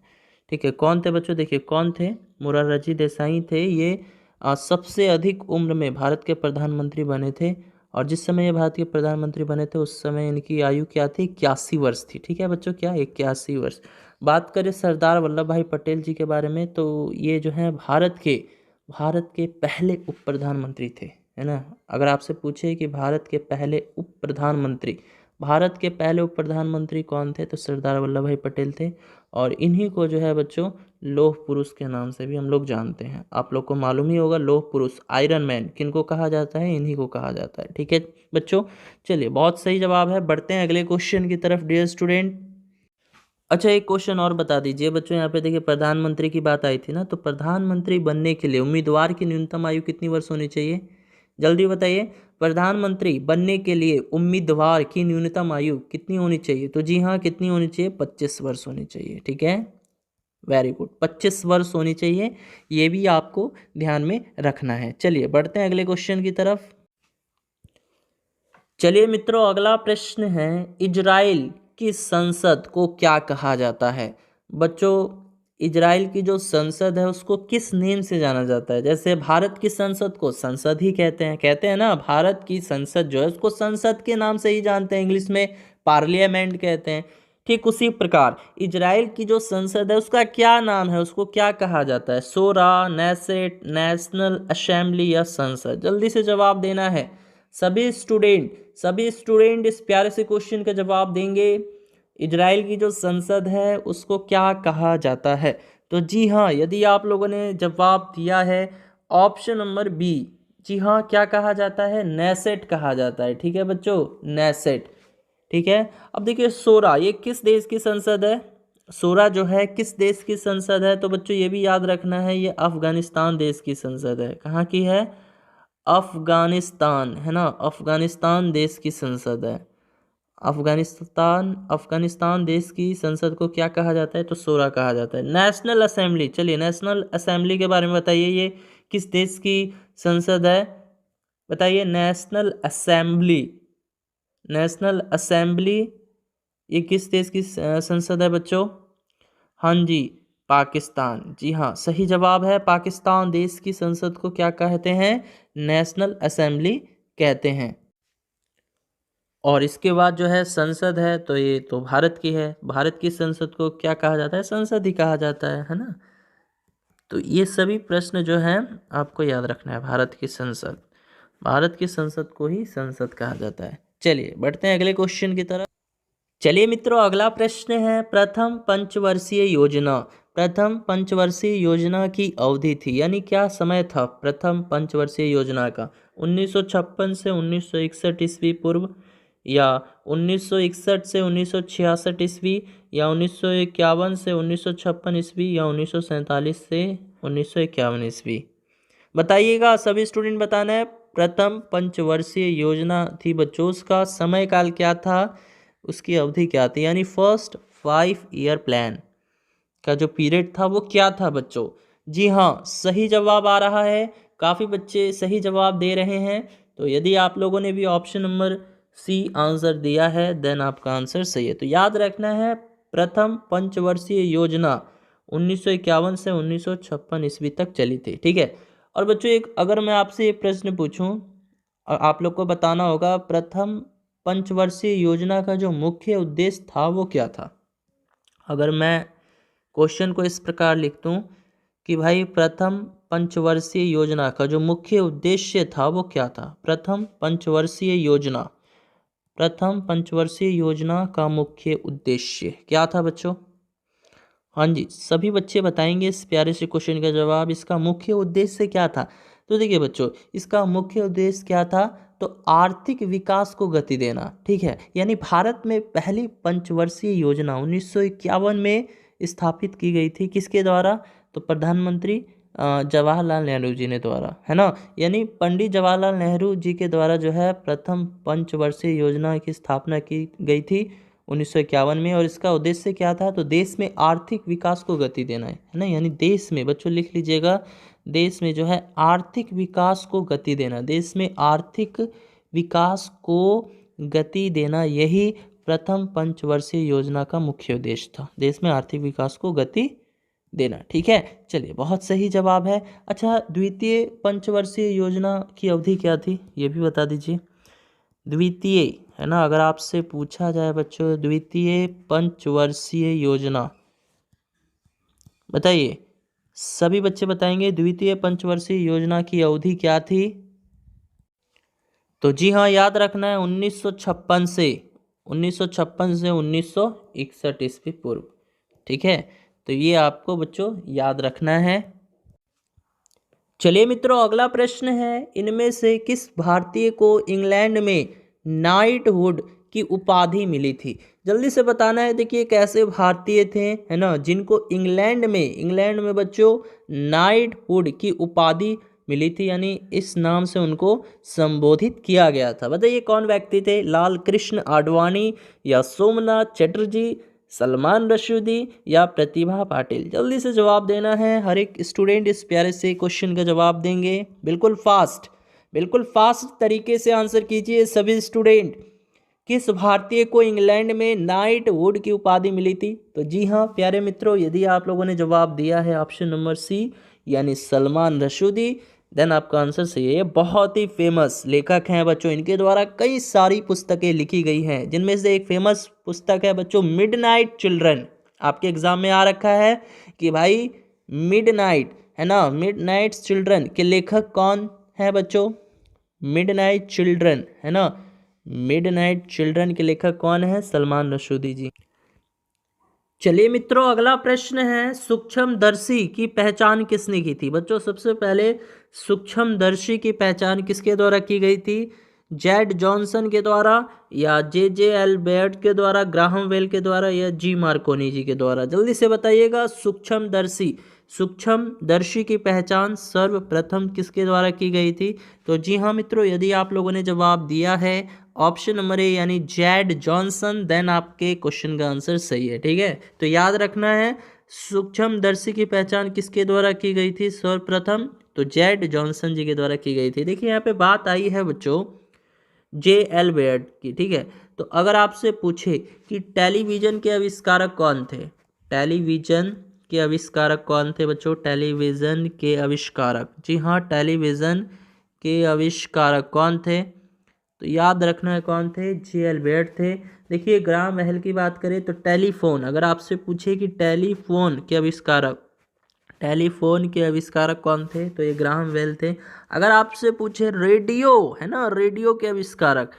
ठीक है, कौन थे बच्चों, देखिए कौन थे, मोरारजी देसाई थे। ये सबसे अधिक उम्र में भारत के प्रधानमंत्री बने थे। और जिस समय ये भारत के प्रधानमंत्री बने थे उस समय इनकी आयु क्या थी, 81 वर्ष थी। ठीक है बच्चों, क्या 81 वर्ष। बात करें सरदार वल्लभ भाई पटेल जी के बारे में, तो ये जो है भारत के पहले उप प्रधानमंत्री थे, है ना। अगर आपसे पूछे कि भारत के पहले उप प्रधानमंत्री कौन थे, तो सरदार वल्लभ भाई पटेल थे। और इन्हीं को जो है बच्चों लौह पुरुष के नाम से भी हम लोग जानते हैं। आप लोग को मालूम ही होगा, लौह पुरुष, आयरन मैन किनको कहा जाता है, इन्हीं को कहा जाता है। ठीक है बच्चों, चलिए बहुत सही जवाब है। बढ़ते हैं अगले क्वेश्चन की तरफ डियर स्टूडेंट। अच्छा एक क्वेश्चन और बता दीजिए बच्चों, यहाँ पे देखिए प्रधानमंत्री की बात आई थी ना, तो प्रधानमंत्री बनने के लिए उम्मीदवार की न्यूनतम आयु कितनी वर्ष होनी चाहिए, जल्दी बताइए। प्रधानमंत्री बनने के लिए उम्मीदवार की न्यूनतम आयु कितनी होनी चाहिए? तो जी हाँ, कितनी होनी चाहिए, 25 वर्ष होनी चाहिए। ठीक है, वेरी गुड, 25 वर्ष होनी चाहिए, ये भी आपको ध्यान में रखना है। चलिए बढ़ते हैं अगले क्वेश्चन की तरफ। चलिए मित्रों, अगला प्रश्न है, इजराइल की संसद को क्या कहा जाता है? बच्चों इजराइल की जो संसद है उसको किस नेम से जाना जाता है? जैसे भारत की संसद को संसद ही कहते हैं ना, भारत की संसद जो है उसको संसद के नाम से ही जानते हैं, इंग्लिश में पार्लियामेंट कहते हैं। ठीक उसी प्रकार इजराइल की जो संसद है उसका क्या नाम है, उसको क्या कहा जाता है? सोरा, नेसेट, नेशनल असेंबली या संसद? जल्दी से जवाब देना है। सभी स्टूडेंट इस प्यारे से क्वेश्चन का जवाब देंगे। इजराइल की जो संसद है उसको क्या कहा जाता है? तो जी हाँ, यदि आप लोगों ने जवाब दिया है ऑप्शन नंबर बी, जी हाँ, क्या कहा जाता है? नेसेट कहा जाता है। ठीक है बच्चों, नेसेट। ठीक है, अब देखिए सोरा, ये किस देश की संसद है? सोरा जो है किस देश की संसद है? तो बच्चों ये भी याद रखना है, ये अफगानिस्तान देश की संसद है। कहाँ की है? अफगानिस्तान, है ना, अफगानिस्तान देश की संसद है। अफगानिस्तान देश की संसद को क्या कहा जाता है? तो सोरा कहा जाता है। नेशनल असेंबली, चलिए नेशनल असेंबली के बारे में बताइए, ये किस देश की संसद है? बताइए, नेशनल असेंबली ये किस देश की संसद है बच्चों? हाँ जी, पाकिस्तान। जी हाँ, सही जवाब है, पाकिस्तान देश की संसद को क्या कहते हैं? नेशनल असेंबली कहते हैं। और इसके बाद जो है संसद है, तो ये तो भारत की है। भारत की संसद को क्या कहा जाता है? संसद ही कहा जाता है ना। तो ये सभी प्रश्न जो हैं आपको याद रखना है। भारत की संसद को ही संसद कहा जाता है। चलिए बढ़ते हैं अगले क्वेश्चन की तरफ। चलिए मित्रों, अगला प्रश्न है, प्रथम पंचवर्षीय योजना की अवधि थी, यानी क्या समय था प्रथम पंचवर्षीय योजना का? 1956 से 1961 ईस्वी पूर्व, या 1961 से 1966 ईस्वी, या 1951 से 1956 ईस्वी, या 1947 से 1951 ईस्वी? बताइएगा, सभी स्टूडेंट बताना है। प्रथम पंचवर्षीय योजना थी बच्चों, उसका समय काल क्या था, उसकी अवधि क्या थी, यानी फर्स्ट 5 ईयर प्लान का जो पीरियड था वो क्या था बच्चों? जी हाँ, सही जवाब आ रहा है, काफ़ी बच्चे सही जवाब दे रहे हैं। तो यदि आप लोगों ने भी ऑप्शन नंबर सी आंसर दिया है, देन आपका आंसर सही है। तो याद रखना है, प्रथम पंचवर्षीय योजना 1951 से 1956 ईस्वी तक चली थी। ठीक है, और बच्चों एक अगर मैं आपसे ये प्रश्न पूछूं और आप लोग को बताना होगा, प्रथम पंचवर्षीय योजना का जो मुख्य उद्देश्य था वो क्या था? अगर मैं क्वेश्चन को इस प्रकार लिख दूं कि भाई प्रथम पंचवर्षीय योजना का जो मुख्य उद्देश्य था वो क्या था? प्रथम पंचवर्षीय योजना का मुख्य उद्देश्य क्या था बच्चों? हाँ जी, सभी बच्चे बताएंगे इस प्यारे से क्वेश्चन का जवाब। इसका मुख्य उद्देश्य क्या था? तो देखिए बच्चों, इसका मुख्य उद्देश्य क्या था? तो आर्थिक विकास को गति देना। ठीक है, यानी भारत में पहली पंचवर्षीय योजना 1951 में स्थापित की गई थी, किसके द्वारा? तो प्रधानमंत्री जवाहरलाल नेहरू जी ने द्वारा, है ना, यानी पंडित जवाहरलाल नेहरू जी के द्वारा जो है प्रथम पंचवर्षीय योजना की स्थापना की गई थी 1951 में। और इसका उद्देश्य क्या था? तो देश में आर्थिक विकास को गति देना है ना, यानी देश में, बच्चों लिख लीजिएगा, देश में जो है आर्थिक विकास को गति देना, देश में आर्थिक विकास को गति देना, यही प्रथम पंचवर्षीय योजना का मुख्य उद्देश्य था, देश में आर्थिक विकास को गति देना। ठीक है, चलिए बहुत सही जवाब है। अच्छा, द्वितीय पंचवर्षीय योजना की अवधि क्या थी, ये भी बता दीजिए। द्वितीय, है ना, अगर आपसे पूछा जाए बच्चों द्वितीय पंचवर्षीय योजना, बताइए, सभी बच्चे बताएंगे द्वितीय पंचवर्षीय योजना की अवधि क्या थी? तो जी हाँ, याद रखना है 1956 से 1961 ईस्वी पूर्व। ठीक है, तो ये आपको बच्चों याद रखना है। चलिए मित्रों, अगला प्रश्न है, इनमें से किस भारतीय को इंग्लैंड में नाइटहुड की उपाधि मिली थी? जल्दी से बताना है। देखिए कैसे भारतीय थे, है ना, जिनको इंग्लैंड में बच्चों नाइटहुड की उपाधि मिली थी, यानी इस नाम से उनको संबोधित किया गया था। बताइए कौन व्यक्ति थे? लाल कृष्ण आडवाणी, या सोमनाथ चटर्जी, सलमान रशदी, या प्रतिभा पाटिल? जल्दी से जवाब देना है। हर एक स्टूडेंट इस प्यारे से क्वेश्चन का जवाब देंगे, बिल्कुल फास्ट तरीके से आंसर कीजिए सभी स्टूडेंट। किस भारतीय को इंग्लैंड में नाइटहुड की उपाधि मिली थी? तो जी हाँ प्यारे मित्रों, यदि आप लोगों ने जवाब दिया है ऑप्शन नंबर सी, यानी सलमान रशदी, देन आपका आंसर सही है। ये बहुत ही फेमस लेखक हैं बच्चों, इनके द्वारा कई सारी पुस्तकें लिखी गई हैं, जिनमें से एक फेमस पुस्तक है बच्चों मिडनाइट चिल्ड्रन। आपके एग्जाम में आ रखा है कि भाई मिडनाइट, है ना, मिडनाइट चिल्ड्रन के लेखक कौन है बच्चों? मिडनाइट चिल्ड्रन, है ना। मिडनाइट चिल्ड्रन के लेखक कौन है? सलमान रशदी जी। चलिए मित्रों, अगला प्रश्न है, सूक्ष्मदर्शी की पहचान किसने की थी? बच्चों सबसे पहले सूक्ष्मदर्शी की पहचान किसके द्वारा की गई थी? जेड जॉनसन के द्वारा, या जे एल्बर्ट के द्वारा, ग्राहम बेल के द्वारा, या जी मार्कोनी जी के द्वारा? जल्दी से बताइएगा। सूक्ष्मदर्शी की पहचान सर्वप्रथम किसके द्वारा की गई थी? तो जी हाँ मित्रों, यदि आप लोगों ने जवाब दिया है ऑप्शन नंबर ए यानी जेड जॉनसन, देन आपके क्वेश्चन का आंसर सही है। ठीक है, तो याद रखना है सूक्ष्मदर्शी की पहचान किसके द्वारा की गई थी सर्वप्रथम? तो जेड जॉनसन जी के द्वारा की गई थी। देखिए यहाँ पे बात आई है बच्चों जे एल्बर्ट की। ठीक है, तो अगर आपसे पूछे कि टेलीविजन के आविष्कारक कौन थे? टेलीविजन के आविष्कारक कौन थे बच्चों? टेलीविजन के आविष्कारक, जी हाँ, टेलीविजन के आविष्कारक कौन थे? तो याद रखना है कौन थे? जे एल्बर्ट थे। देखिए ग्राहम बेल की बात करें तो टेलीफोन, अगर आपसे पूछे कि टेलीफोन के आविष्कारक कौन थे? तो ये ग्राहम बेल थे। अगर आपसे पूछे रेडियो, है ना, रेडियो के आविष्कारक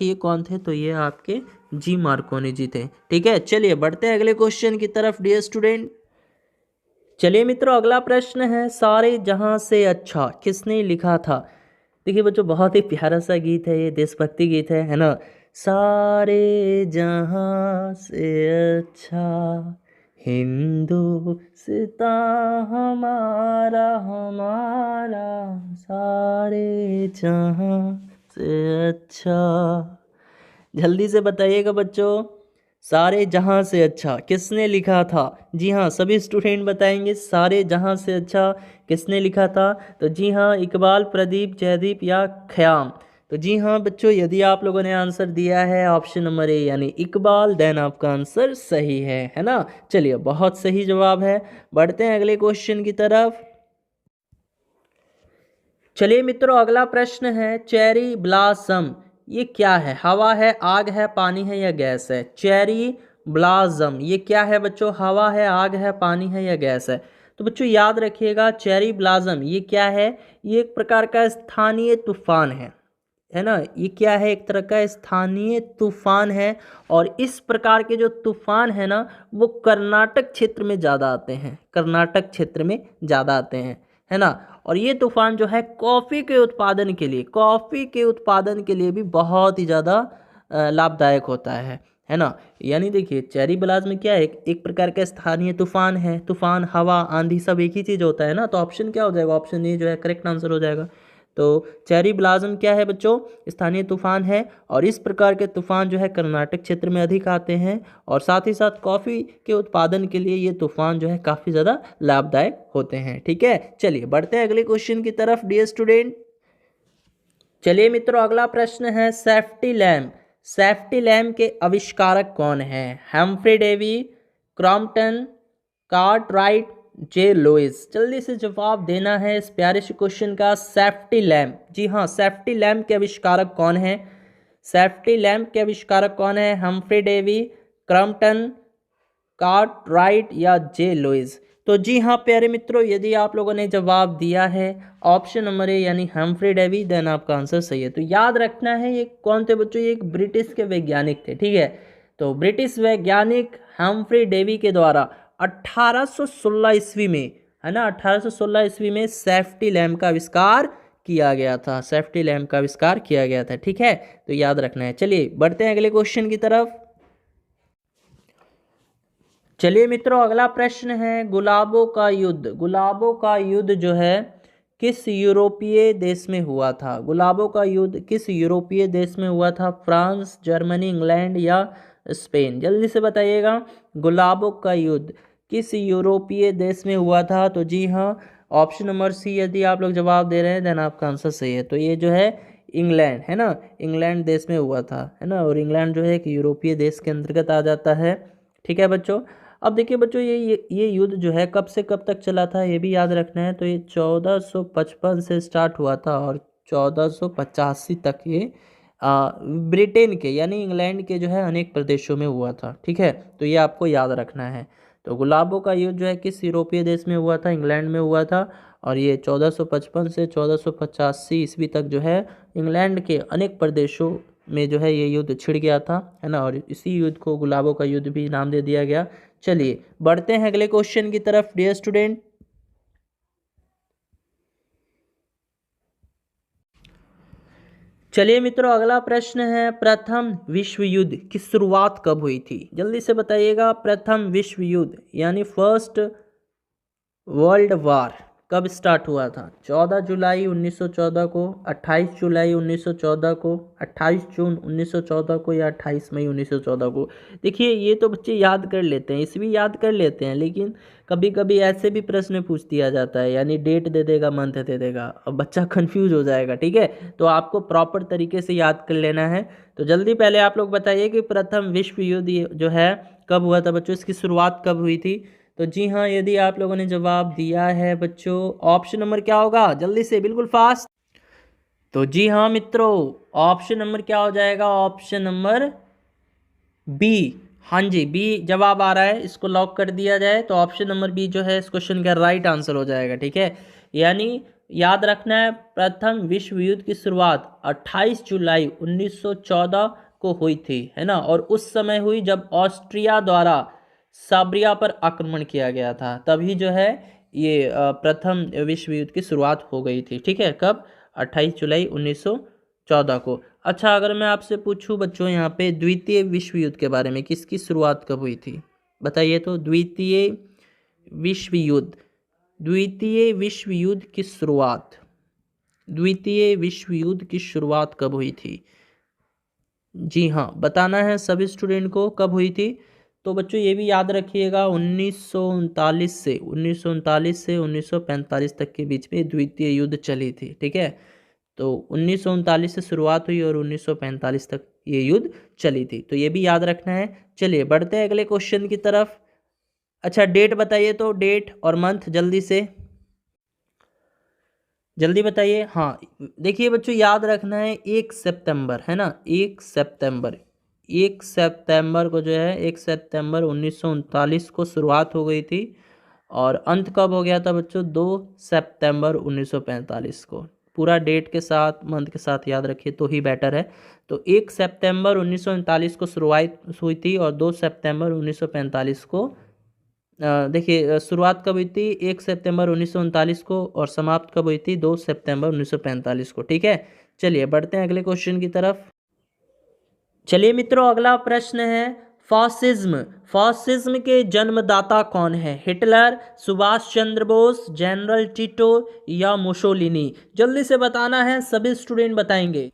ये कौन थे? तो ये आपके जी मार्कोनी जी थे। ठीक है, चलिए बढ़ते हैं अगले क्वेश्चन की तरफ डियर स्टूडेंट। चलिए मित्रों, अगला प्रश्न है, सारे जहां से अच्छा किसने लिखा था? देखिए बच्चों, बहुत ही प्यारा सा गीत है ये, देशभक्ति गीत है ना। सारे जहां से अच्छा हिंदुस्तान हमारा हमारा, सारे जहां से अच्छा। जल्दी से बताइएगा बच्चों, सारे जहां से अच्छा किसने लिखा था? जी हाँ, सभी स्टूडेंट बताएंगे सारे जहां से अच्छा किसने लिखा था? तो जी हाँ, इकबाल, प्रदीप, जयदीप या ख़याम? तो जी हाँ बच्चों, यदि आप लोगों ने आंसर दिया है ऑप्शन नंबर ए यानी इकबाल, देन आपका आंसर सही है ना। चलिए, बहुत सही जवाब है। बढ़ते हैं अगले क्वेश्चन की तरफ। चलिए मित्रों, अगला प्रश्न है, चेरी ब्लॉसम ये क्या है? हवा है, आग है, पानी है या गैस है? चेरी ब्लॉसम ये क्या है बच्चों? हवा है, आग है, पानी है या गैस है? तो बच्चों याद रखिएगा, चेरी ब्लॉसम ये क्या है? ये एक प्रकार का स्थानीय तूफान है ना। ये क्या है? एक तरह का स्थानीय तूफान है। और इस प्रकार के जो तूफान है ना, वो कर्नाटक क्षेत्र में ज़्यादा आते हैं, है ना। और ये तूफान जो है कॉफ़ी के उत्पादन के लिए भी बहुत ही ज़्यादा लाभदायक होता है ना। यानी देखिए, चेरी ब्लास्ट में क्या है, एक प्रकार का स्थानीय तूफान है। तूफान, हवा, आंधी सब एक ही चीज़ होता है ना। तो ऑप्शन क्या हो जाएगा? ऑप्शन ए जो है करेक्ट आंसर हो जाएगा। तो चेरी ब्लाज्म क्या है बच्चों? स्थानीय तूफान है। और इस प्रकार के तूफान जो है कर्नाटक क्षेत्र में अधिक आते हैं। और साथ ही साथ कॉफ़ी के उत्पादन के लिए ये तूफान जो है काफ़ी ज़्यादा लाभदायक होते हैं। ठीक है, चलिए बढ़ते हैं अगले क्वेश्चन की तरफ डियर स्टूडेंट। चलिए मित्रों, अगला प्रश्न है, सेफ्टी लैम्प के आविष्कारक कौन है? हम्फ्री डेवी, क्रॉम्पटन, कार्टराइट, जे लुइस? जल्दी से जवाब देना है इस प्यारे से क्वेश्चन का। सेफ्टी लैम्प, जी हाँ, सेफ्टी लैम्प के आविष्कारक कौन है? हम्फ्री डेवी, क्रॉम्पटन, कार्टराइट या जे लुइस? तो जी हाँ प्यारे मित्रों, यदि आप लोगों ने जवाब दिया है ऑप्शन नंबर ए यानी हम्फ्री डेवी, देन आपका आंसर सही है। तो याद रखना है ये कौन थे बच्चों? ये एक ब्रिटिश के वैज्ञानिक थे। ठीक है, तो ब्रिटिश वैज्ञानिक हम्फ्री डेवी के द्वारा 1816 ईस्वी में, है ना, 1816 ईस्वी में सेफ्टी लैम्प का आविष्कार किया गया था। ठीक है, तो याद रखना है। चलिए बढ़ते हैं अगले क्वेश्चन की तरफ। चलिए मित्रों, अगला प्रश्न है, गुलाबों का युद्ध जो है किस यूरोपीय देश में हुआ था? फ्रांस, जर्मनी, इंग्लैंड या स्पेन? जल्दी से बताइएगा, गुलाबों का युद्ध किस यूरोपीय देश में हुआ था? तो जी हाँ, ऑप्शन नंबर सी यदि आप लोग जवाब दे रहे हैं, देन आपका आंसर सही है। तो ये जो है इंग्लैंड, है ना, इंग्लैंड देश में हुआ था, है ना। और इंग्लैंड जो है एक यूरोपीय देश के अंतर्गत आ जाता है। ठीक है बच्चों, अब देखिए बच्चों, ये युद्ध जो है कब से कब तक चला था, ये भी याद रखना है। तो ये 1455 से स्टार्ट हुआ था और 1485 तक ये ब्रिटेन के यानी इंग्लैंड के जो है अनेक प्रदेशों में हुआ था। ठीक है, तो ये आपको याद रखना है। तो गुलाबों का युद्ध जो है किस यूरोपीय देश में हुआ था? इंग्लैंड में हुआ था। और ये 1455 से 1485 ईस्वी तक जो है इंग्लैंड के अनेक प्रदेशों में जो है ये युद्ध छिड़ गया था, है ना। और इसी युद्ध को गुलाबों का युद्ध भी नाम दे दिया गया। चलिए बढ़ते हैं अगले क्वेश्चन की तरफ डियर स्टूडेंट। चलिए मित्रों, अगला प्रश्न है, प्रथम विश्व युद्ध की शुरुआत कब हुई थी? जल्दी से बताइएगा। प्रथम विश्व युद्ध यानी फर्स्ट वर्ल्ड वार कब स्टार्ट हुआ था? 14 जुलाई 1914 को, 28 जुलाई 1914 को, 28 जून 1914 को, या 28 मई 1914 को? देखिए ये तो बच्चे याद कर लेते हैं, इसलिए याद कर लेते हैं, लेकिन कभी कभी ऐसे भी प्रश्न पूछ दिया जाता है, यानी डेट दे देगा, मंथ दे देगा, अब बच्चा कंफ्यूज हो जाएगा। ठीक है, तो आपको प्रॉपर तरीके से याद कर लेना है। तो जल्दी पहले आप लोग बताइए कि प्रथम विश्व युद्ध जो है कब हुआ था बच्चों, इसकी शुरुआत कब हुई थी? तो जी हाँ, यदि आप लोगों ने जवाब दिया है बच्चों, ऑप्शन नंबर क्या होगा? जल्दी से, बिल्कुल फास्ट। तो जी हाँ मित्रों, ऑप्शन नंबर क्या हो जाएगा? Option number B. हाँ जी, बी जवाब आ रहा है, इसको लॉक कर दिया जाए। तो ऑप्शन नंबर बी जो है इस क्वेश्चन का राइट आंसर हो जाएगा। ठीक है, यानी याद रखना है, प्रथम विश्व युद्ध की शुरुआत 28 जुलाई 1914 को हुई थी, है ना। और उस समय हुई जब ऑस्ट्रिया द्वारा सर्बिया पर आक्रमण किया गया था, तभी जो है ये प्रथम विश्व युद्ध की शुरुआत हो गई थी। ठीक है, कब? 28 जुलाई 1914 को। अच्छा, अगर मैं आपसे पूछूं बच्चों यहाँ पे द्वितीय विश्व युद्ध के बारे में, किसकी शुरुआत कब हुई थी? बताइए तो। द्वितीय विश्व युद्ध, द्वितीय विश्व युद्ध की शुरुआत, द्वितीय विश्व युद्ध की शुरुआत कब हुई थी? जी हाँ, बताना है सभी स्टूडेंट को कब हुई थी। तो बच्चों ये भी याद रखिएगा, 1939 से 1945 तक के बीच में द्वितीय युद्ध चली थी। ठीक है, तो 1939 से शुरुआत हुई और 1945 तक ये युद्ध चली थी, तो ये भी याद रखना है। चलिए बढ़ते हैं अगले क्वेश्चन की तरफ। अच्छा, डेट बताइए तो, डेट और मंथ जल्दी से, जल्दी बताइए। हाँ देखिए बच्चों, याद रखना है 1 सितंबर, है ना, 1 सितंबर, 1 सितंबर को जो है 1 सितंबर 1939 को शुरुआत हो गई थी। और अंत कब हो गया था बच्चों? 2 सितंबर 1945 को। पूरा डेट के साथ, मंथ के साथ याद रखिए तो ही बेटर है। तो 1 सितंबर 1939 को शुरुआत हुई थी और 2 सितंबर 1945 को देखिए शुरुआत कब हुई थी? 1 सितंबर 1939 को, और समाप्त कब हुई थी? 2 सितंबर 1945 को। ठीक है, चलिए बढ़ते हैं अगले क्वेश्चन की तरफ। चलिए मित्रों, अगला प्रश्न है, फासिज्म, फासिज्म के जन्मदाता कौन है? Hitler, Subhash Chandra Bose, general Tito, या मुसोलिनी? जल्दी से बताना है, सभी स्टूडेंट बताएंगे।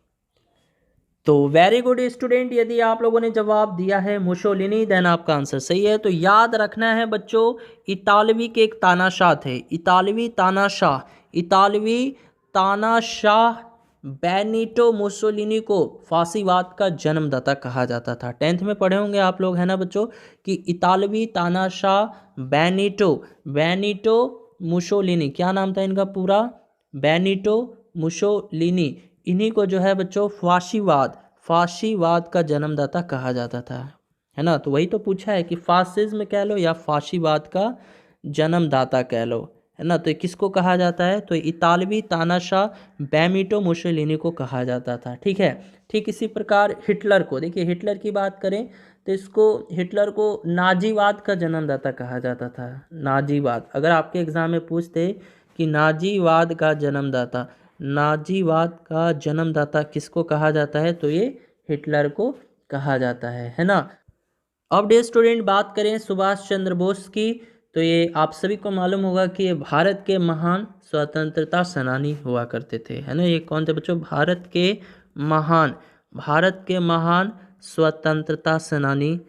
तो वेरी गुड स्टूडेंट, यदि आप लोगों ने जवाब दिया है मुसोलिनी, देन आपका आंसर सही है। तो याद रखना है बच्चों, इतालवी के एक तानाशाह थे, इतालवी तानाशाह, इतालवी तानाशाह बेनिटो मुसोलिनी को फांसीवाद का जन्मदाता कहा जाता था। 10th में पढ़े होंगे आप लोग, है ना बच्चों, कि इतालवी तानाशाह बेनिटो, बेनिटो मुसोलिनी, क्या नाम था इनका पूरा? Benito Mussolini. इन्हीं को जो है बच्चों फाशीवाद, फाशीवाद का जन्मदाता कहा जाता था, है ना। तो वही तो पूछा है कि फासिज्म कह लो या फाशीवाद का जन्मदाता कह लो, है ना। तो ये किसको कहा जाता है? तो इतालवी तानाशाह बेनिटो मुसोलिनी को कहा जाता था। ठीक है, ठीक इसी प्रकार हिटलर को, देखिए हिटलर की बात करें तो इसको, हिटलर को नाजीवाद का जन्मदाता कहा जाता था। नाजीवाद, अगर आपके एग्जाम में पूछते कि नाजीवाद का जन्मदाता, नाजीवाद का जन्मदाता किसको कहा जाता है, तो ये हिटलर को कहा जाता है ना। अब डे स्टूडेंट बात करें सुभाष चंद्र बोस की, तो ये आप सभी को मालूम होगा कि ये भारत के महान स्वतंत्रता सेनानी हुआ करते थे, है ना। ये कौन थे बच्चों? भारत के महान, भारत के महान स्वतंत्रता सेनानी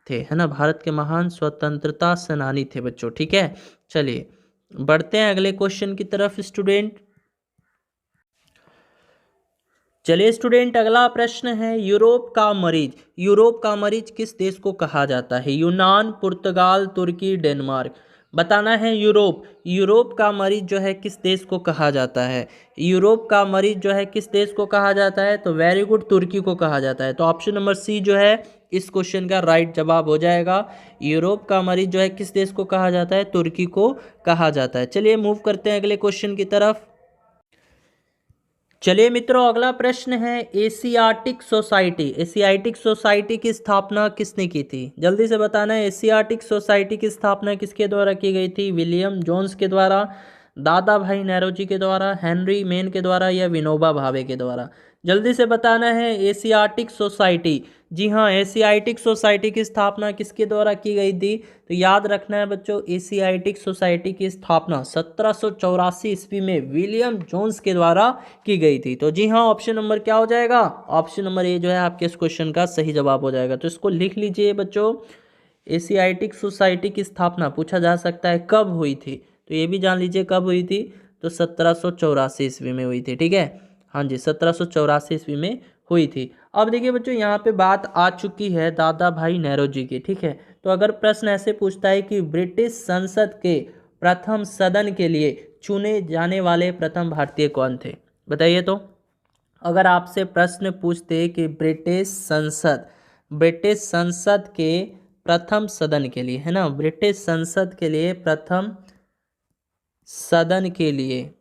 थे, है ना। भारत के महान स्वतंत्रता सेनानी थे बच्चों। ठीक है, चलिए बढ़ते हैं अगले क्वेश्चन की तरफ स्टूडेंट। चलिए स्टूडेंट, अगला प्रश्न है, यूरोप का मरीज, यूरोप का मरीज किस देश को कहा जाता है? यूनान, पुर्तगाल, तुर्की, डेनमार्क? बताना है यूरोप। यूरोप का मरीज जो है किस देश को कहा जाता है? यूरोप का मरीज जो है किस देश को कहा जाता है? तो वेरी गुड, तुर्की को कहा जाता है। तो ऑप्शन नंबर सी जो है इस क्वेश्चन का राइट जवाब हो जाएगा। यूरोप का मरीज जो है किस देश को कहा जाता है? तुर्की को कहा जाता है। चलिए मूव करते हैं अगले क्वेश्चन की तरफ। चलिए मित्रों, अगला प्रश्न है एशियाटिक सोसाइटी। एशियाटिक सोसाइटी की स्थापना किसने की थी? जल्दी से बताना है, एशियाटिक सोसाइटी की स्थापना किसके द्वारा की गई थी? विलियम जोन्स के द्वारा, दादा भाई नेरोजी के द्वारा, हेनरी मेन के द्वारा या विनोबा भावे के द्वारा? जल्दी से बताना है, एशियाटिक सोसाइटी। जी हाँ, एशियाटिक सोसाइटी की स्थापना किसके द्वारा की गई थी? तो याद रखना है बच्चों, एशियाटिक सोसाइटी की स्थापना 1784 ईस्वी में विलियम जोन्स के द्वारा की गई थी। तो जी हाँ, ऑप्शन नंबर क्या हो जाएगा? ऑप्शन नंबर ए जो है आपके इस क्वेश्चन का सही जवाब हो जाएगा। तो इसको लिख लीजिए बच्चों, एशियाटिक सोसाइटी की स्थापना पूछा जा सकता है कब हुई थी, तो ये भी जान लीजिए कब हुई थी। तो 1784 ईस्वी में हुई थी। ठीक है, हाँ जी, 1784 ईस्वी में हुई थी। अब देखिए बच्चों, यहाँ पे बात आ चुकी है दादा भाई नेरोजी की। ठीक है, तो अगर प्रश्न ऐसे पूछता है कि ब्रिटिश संसद के प्रथम सदन के लिए चुने जाने वाले प्रथम भारतीय कौन थे? बताइए तो। अगर आपसे प्रश्न पूछते कि ब्रिटिश संसद के प्रथम सदन के लिए, है ना, ब्रिटिश संसद के लिए प्रथम सदन के लिए,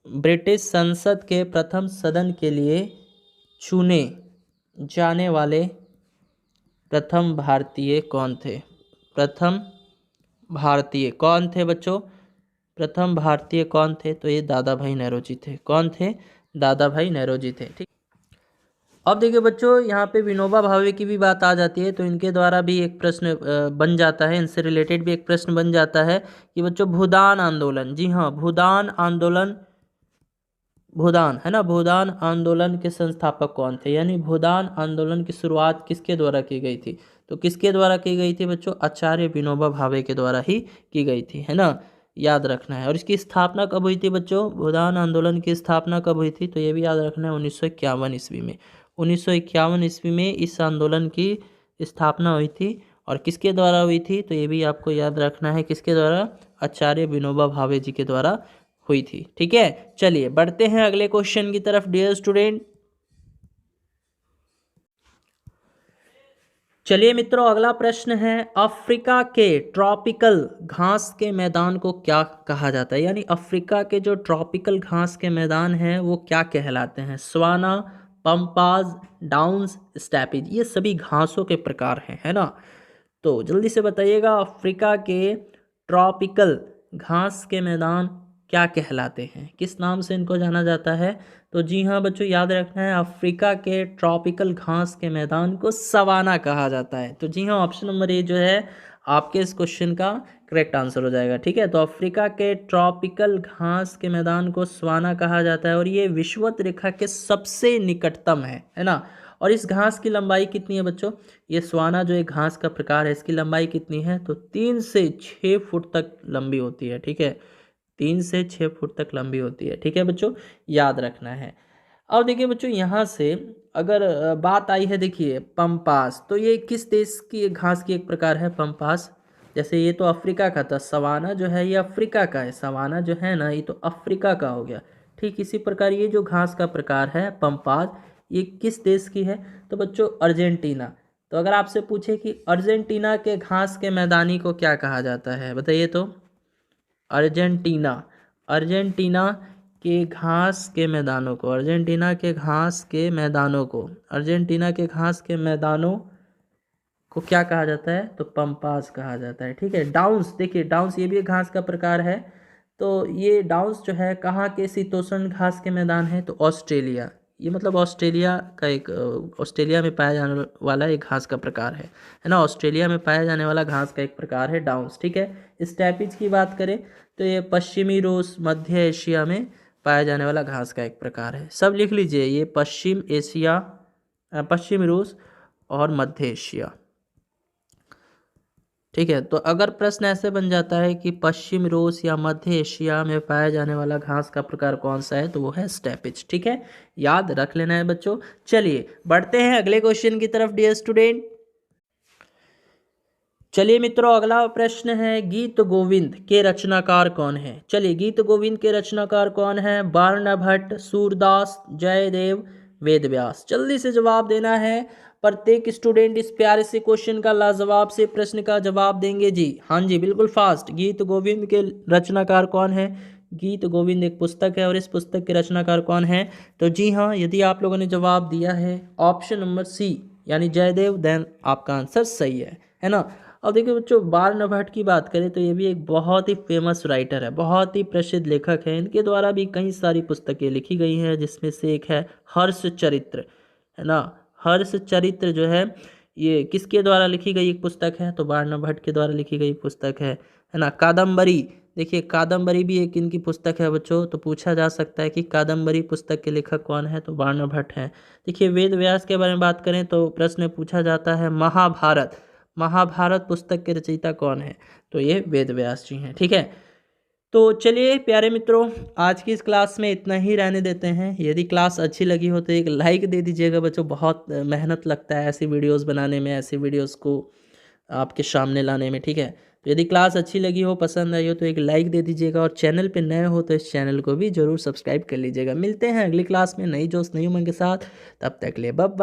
ब्रिटिश संसद के प्रथम सदन के लिए चुने जाने वाले प्रथम भारतीय कौन थे? प्रथम भारतीय कौन थे बच्चों? प्रथम भारतीय कौन थे? तो ये दादा भाई नेरोजी थे। कौन थे? दादा भाई नेरोजी थे। ठीक, अब देखिए बच्चों, यहाँ पे विनोबा भावे की भी बात आ जाती है, तो इनके द्वारा भी एक प्रश्न बन जाता है, इनसे रिलेटेड भी एक प्रश्न बन जाता है कि बच्चों भूदान आंदोलन, जी हाँ, भूदान आंदोलन, भूदान, है ना, भूदान आंदोलन के संस्थापक कौन थे? यानी भूदान आंदोलन की शुरुआत किसके द्वारा की गई थी? तो किसके द्वारा की गई थी बच्चों? आचार्य विनोबा भावे के द्वारा ही की गई थी, है ना, याद रखना है। और इसकी स्थापना कब हुई थी बच्चों? भूदान आंदोलन की स्थापना कब हुई थी? तो ये भी याद रखना है, 1951 ईस्वी में। 1951 ईस्वी में इस आंदोलन की स्थापना हुई थी। और किसके द्वारा हुई थी? तो ये भी आपको याद रखना है, किसके द्वारा? आचार्य विनोबा भावे जी के द्वारा हुई थी। ठीक है, चलिए बढ़ते हैं अगले क्वेश्चन की तरफ डियर स्टूडेंट। चलिए मित्रों, अगला प्रश्न है अफ्रीका के ट्रॉपिकल घास के मैदान को क्या कहा जाता है? यानी अफ्रीका के जो ट्रॉपिकल घास के मैदान हैं वो क्या कहलाते हैं? सवाना, पंपाज, डाउन्स, स्टैपिज, ये सभी घासों के प्रकार हैं, है ना। तो जल्दी से बताइएगा, अफ्रीका के ट्रॉपिकल घास के मैदान क्या कहलाते हैं? किस नाम से इनको जाना जाता है? तो जी हाँ बच्चों, याद रखना है, अफ्रीका के ट्रॉपिकल घास के मैदान को सवाना कहा जाता है। तो जी हाँ, ऑप्शन नंबर ए जो है आपके इस क्वेश्चन का करेक्ट आंसर हो जाएगा। ठीक है, तो अफ्रीका के ट्रॉपिकल घास के मैदान को सवाना कहा जाता है और ये विषुवत रेखा के सबसे निकटतम है ना। और इस घास की लंबाई कितनी है बच्चों? ये सवाना जो एक घास का प्रकार है, इसकी लंबाई कितनी है? तो 3 से 6 फुट तक लंबी होती है। ठीक है, 3 से 6 फुट तक लंबी होती है। ठीक है बच्चों, याद रखना है। अब देखिए बच्चों, यहाँ से अगर बात आई है, देखिए पंपास, तो ये किस देश की घास की एक प्रकार है पंपास? जैसे ये तो अफ्रीका का था, सवाना जो है ये अफ्रीका का है, सवाना जो है ना ये तो अफ्रीका का हो गया। ठीक इसी प्रकार ये जो घास का प्रकार है पंपास, ये किस देश की है? तो बच्चों अर्जेंटीना। तो अगर आपसे पूछे कि अर्जेंटीना के घास के मैदानी को क्या कहा जाता है, बताइए तो। अर्जेंटीना, अर्जेंटीना के घास के मैदानों को, अर्जेंटीना के घास के मैदानों को, अर्जेंटीना के घास के मैदानों को क्या कहा जाता है? तो पंपास कहा जाता है। ठीक है, डाउन्स, देखिए डाउन्स ये भी एक घास का प्रकार है। तो ये डाउन्स जो है कहाँ के शीतोष्ण घास के मैदान है? तो ऑस्ट्रेलिया, ये मतलब ऑस्ट्रेलिया का एक, ऑस्ट्रेलिया में पाया जाने वाला एक घास का प्रकार है ना, ऑस्ट्रेलिया में पाया जाने वाला घास का एक प्रकार है डाउन्स। ठीक है, स्टैपिज की बात करें तो ये पश्चिमी रूस, मध्य एशिया में पाया जाने वाला घास का एक प्रकार है। सब लिख लीजिए, ये पश्चिम एशिया, पश्चिम रूस और मध्य एशिया। ठीक है, तो अगर प्रश्न ऐसे बन जाता है कि पश्चिम रूस या मध्य एशिया में पाया जाने वाला घास का प्रकार कौन सा है, तो वो है स्टैपिज। ठीक है, याद रख लेना है बच्चों। चलिए बढ़ते हैं अगले क्वेश्चन की तरफ डियर स्टूडेंट। चलिए मित्रों, अगला प्रश्न है, गीत गोविंद के रचनाकार कौन है? चलिए, गीत गोविंद के रचनाकार कौन है? बाणभट्ट, सूरदास, जयदेव, वेदव्यास। जल्दी से जवाब देना है। प्रत्येक स्टूडेंट इस प्यारे से क्वेश्चन का लाजवाब से प्रश्न का जवाब देंगे जी। हाँ जी, बिल्कुल फास्ट। गीत गोविंद के रचनाकार कौन है? गीत गोविंद एक पुस्तक है और इस पुस्तक के रचनाकार कौन है? तो जी हाँ, यदि आप लोगों ने जवाब दिया है ऑप्शन नंबर सी यानी जयदेव, देन आपका आंसर सही है ना। अब देखिए बच्चों, बाणभट्ट की बात करें तो ये भी एक बहुत ही फेमस राइटर है, बहुत ही प्रसिद्ध लेखक है। इनके द्वारा भी कई सारी पुस्तकें लिखी गई हैं, जिसमें से एक है हर्ष चरित्र, है ना। हर्ष चरित्र जो है ये किसके द्वारा लिखी गई एक पुस्तक है? तो बाणभट्ट के द्वारा लिखी गई पुस्तक है ना। कादम्बरी, देखिए कादम्बरी भी एक इनकी पुस्तक है बच्चों। तो पूछा जा सकता है कि कादम्बरी पुस्तक के लेखक कौन है? तो बाणभट्ट है। देखिए वेद व्यास के बारे में बात करें तो प्रश्न पूछा जाता है महाभारत, महाभारत पुस्तक के रचयिता कौन है? तो ये वेद व्यास जी हैं, ठीक है। तो चलिए प्यारे मित्रों, आज की इस क्लास में इतना ही रहने देते हैं। यदि क्लास अच्छी लगी हो तो एक लाइक दे दीजिएगा बच्चों। बहुत मेहनत लगता है ऐसी वीडियोस बनाने में, ऐसी वीडियोस को आपके सामने लाने में, ठीक है। तो यदि क्लास अच्छी लगी हो, पसंद आई हो तो एक लाइक दे दीजिएगा, और चैनल पे नए हो तो इस चैनल को भी ज़रूर सब्सक्राइब कर लीजिएगा। मिलते हैं अगली क्लास में नई जोश नई उमंग के साथ। तब तक के लिए बाय।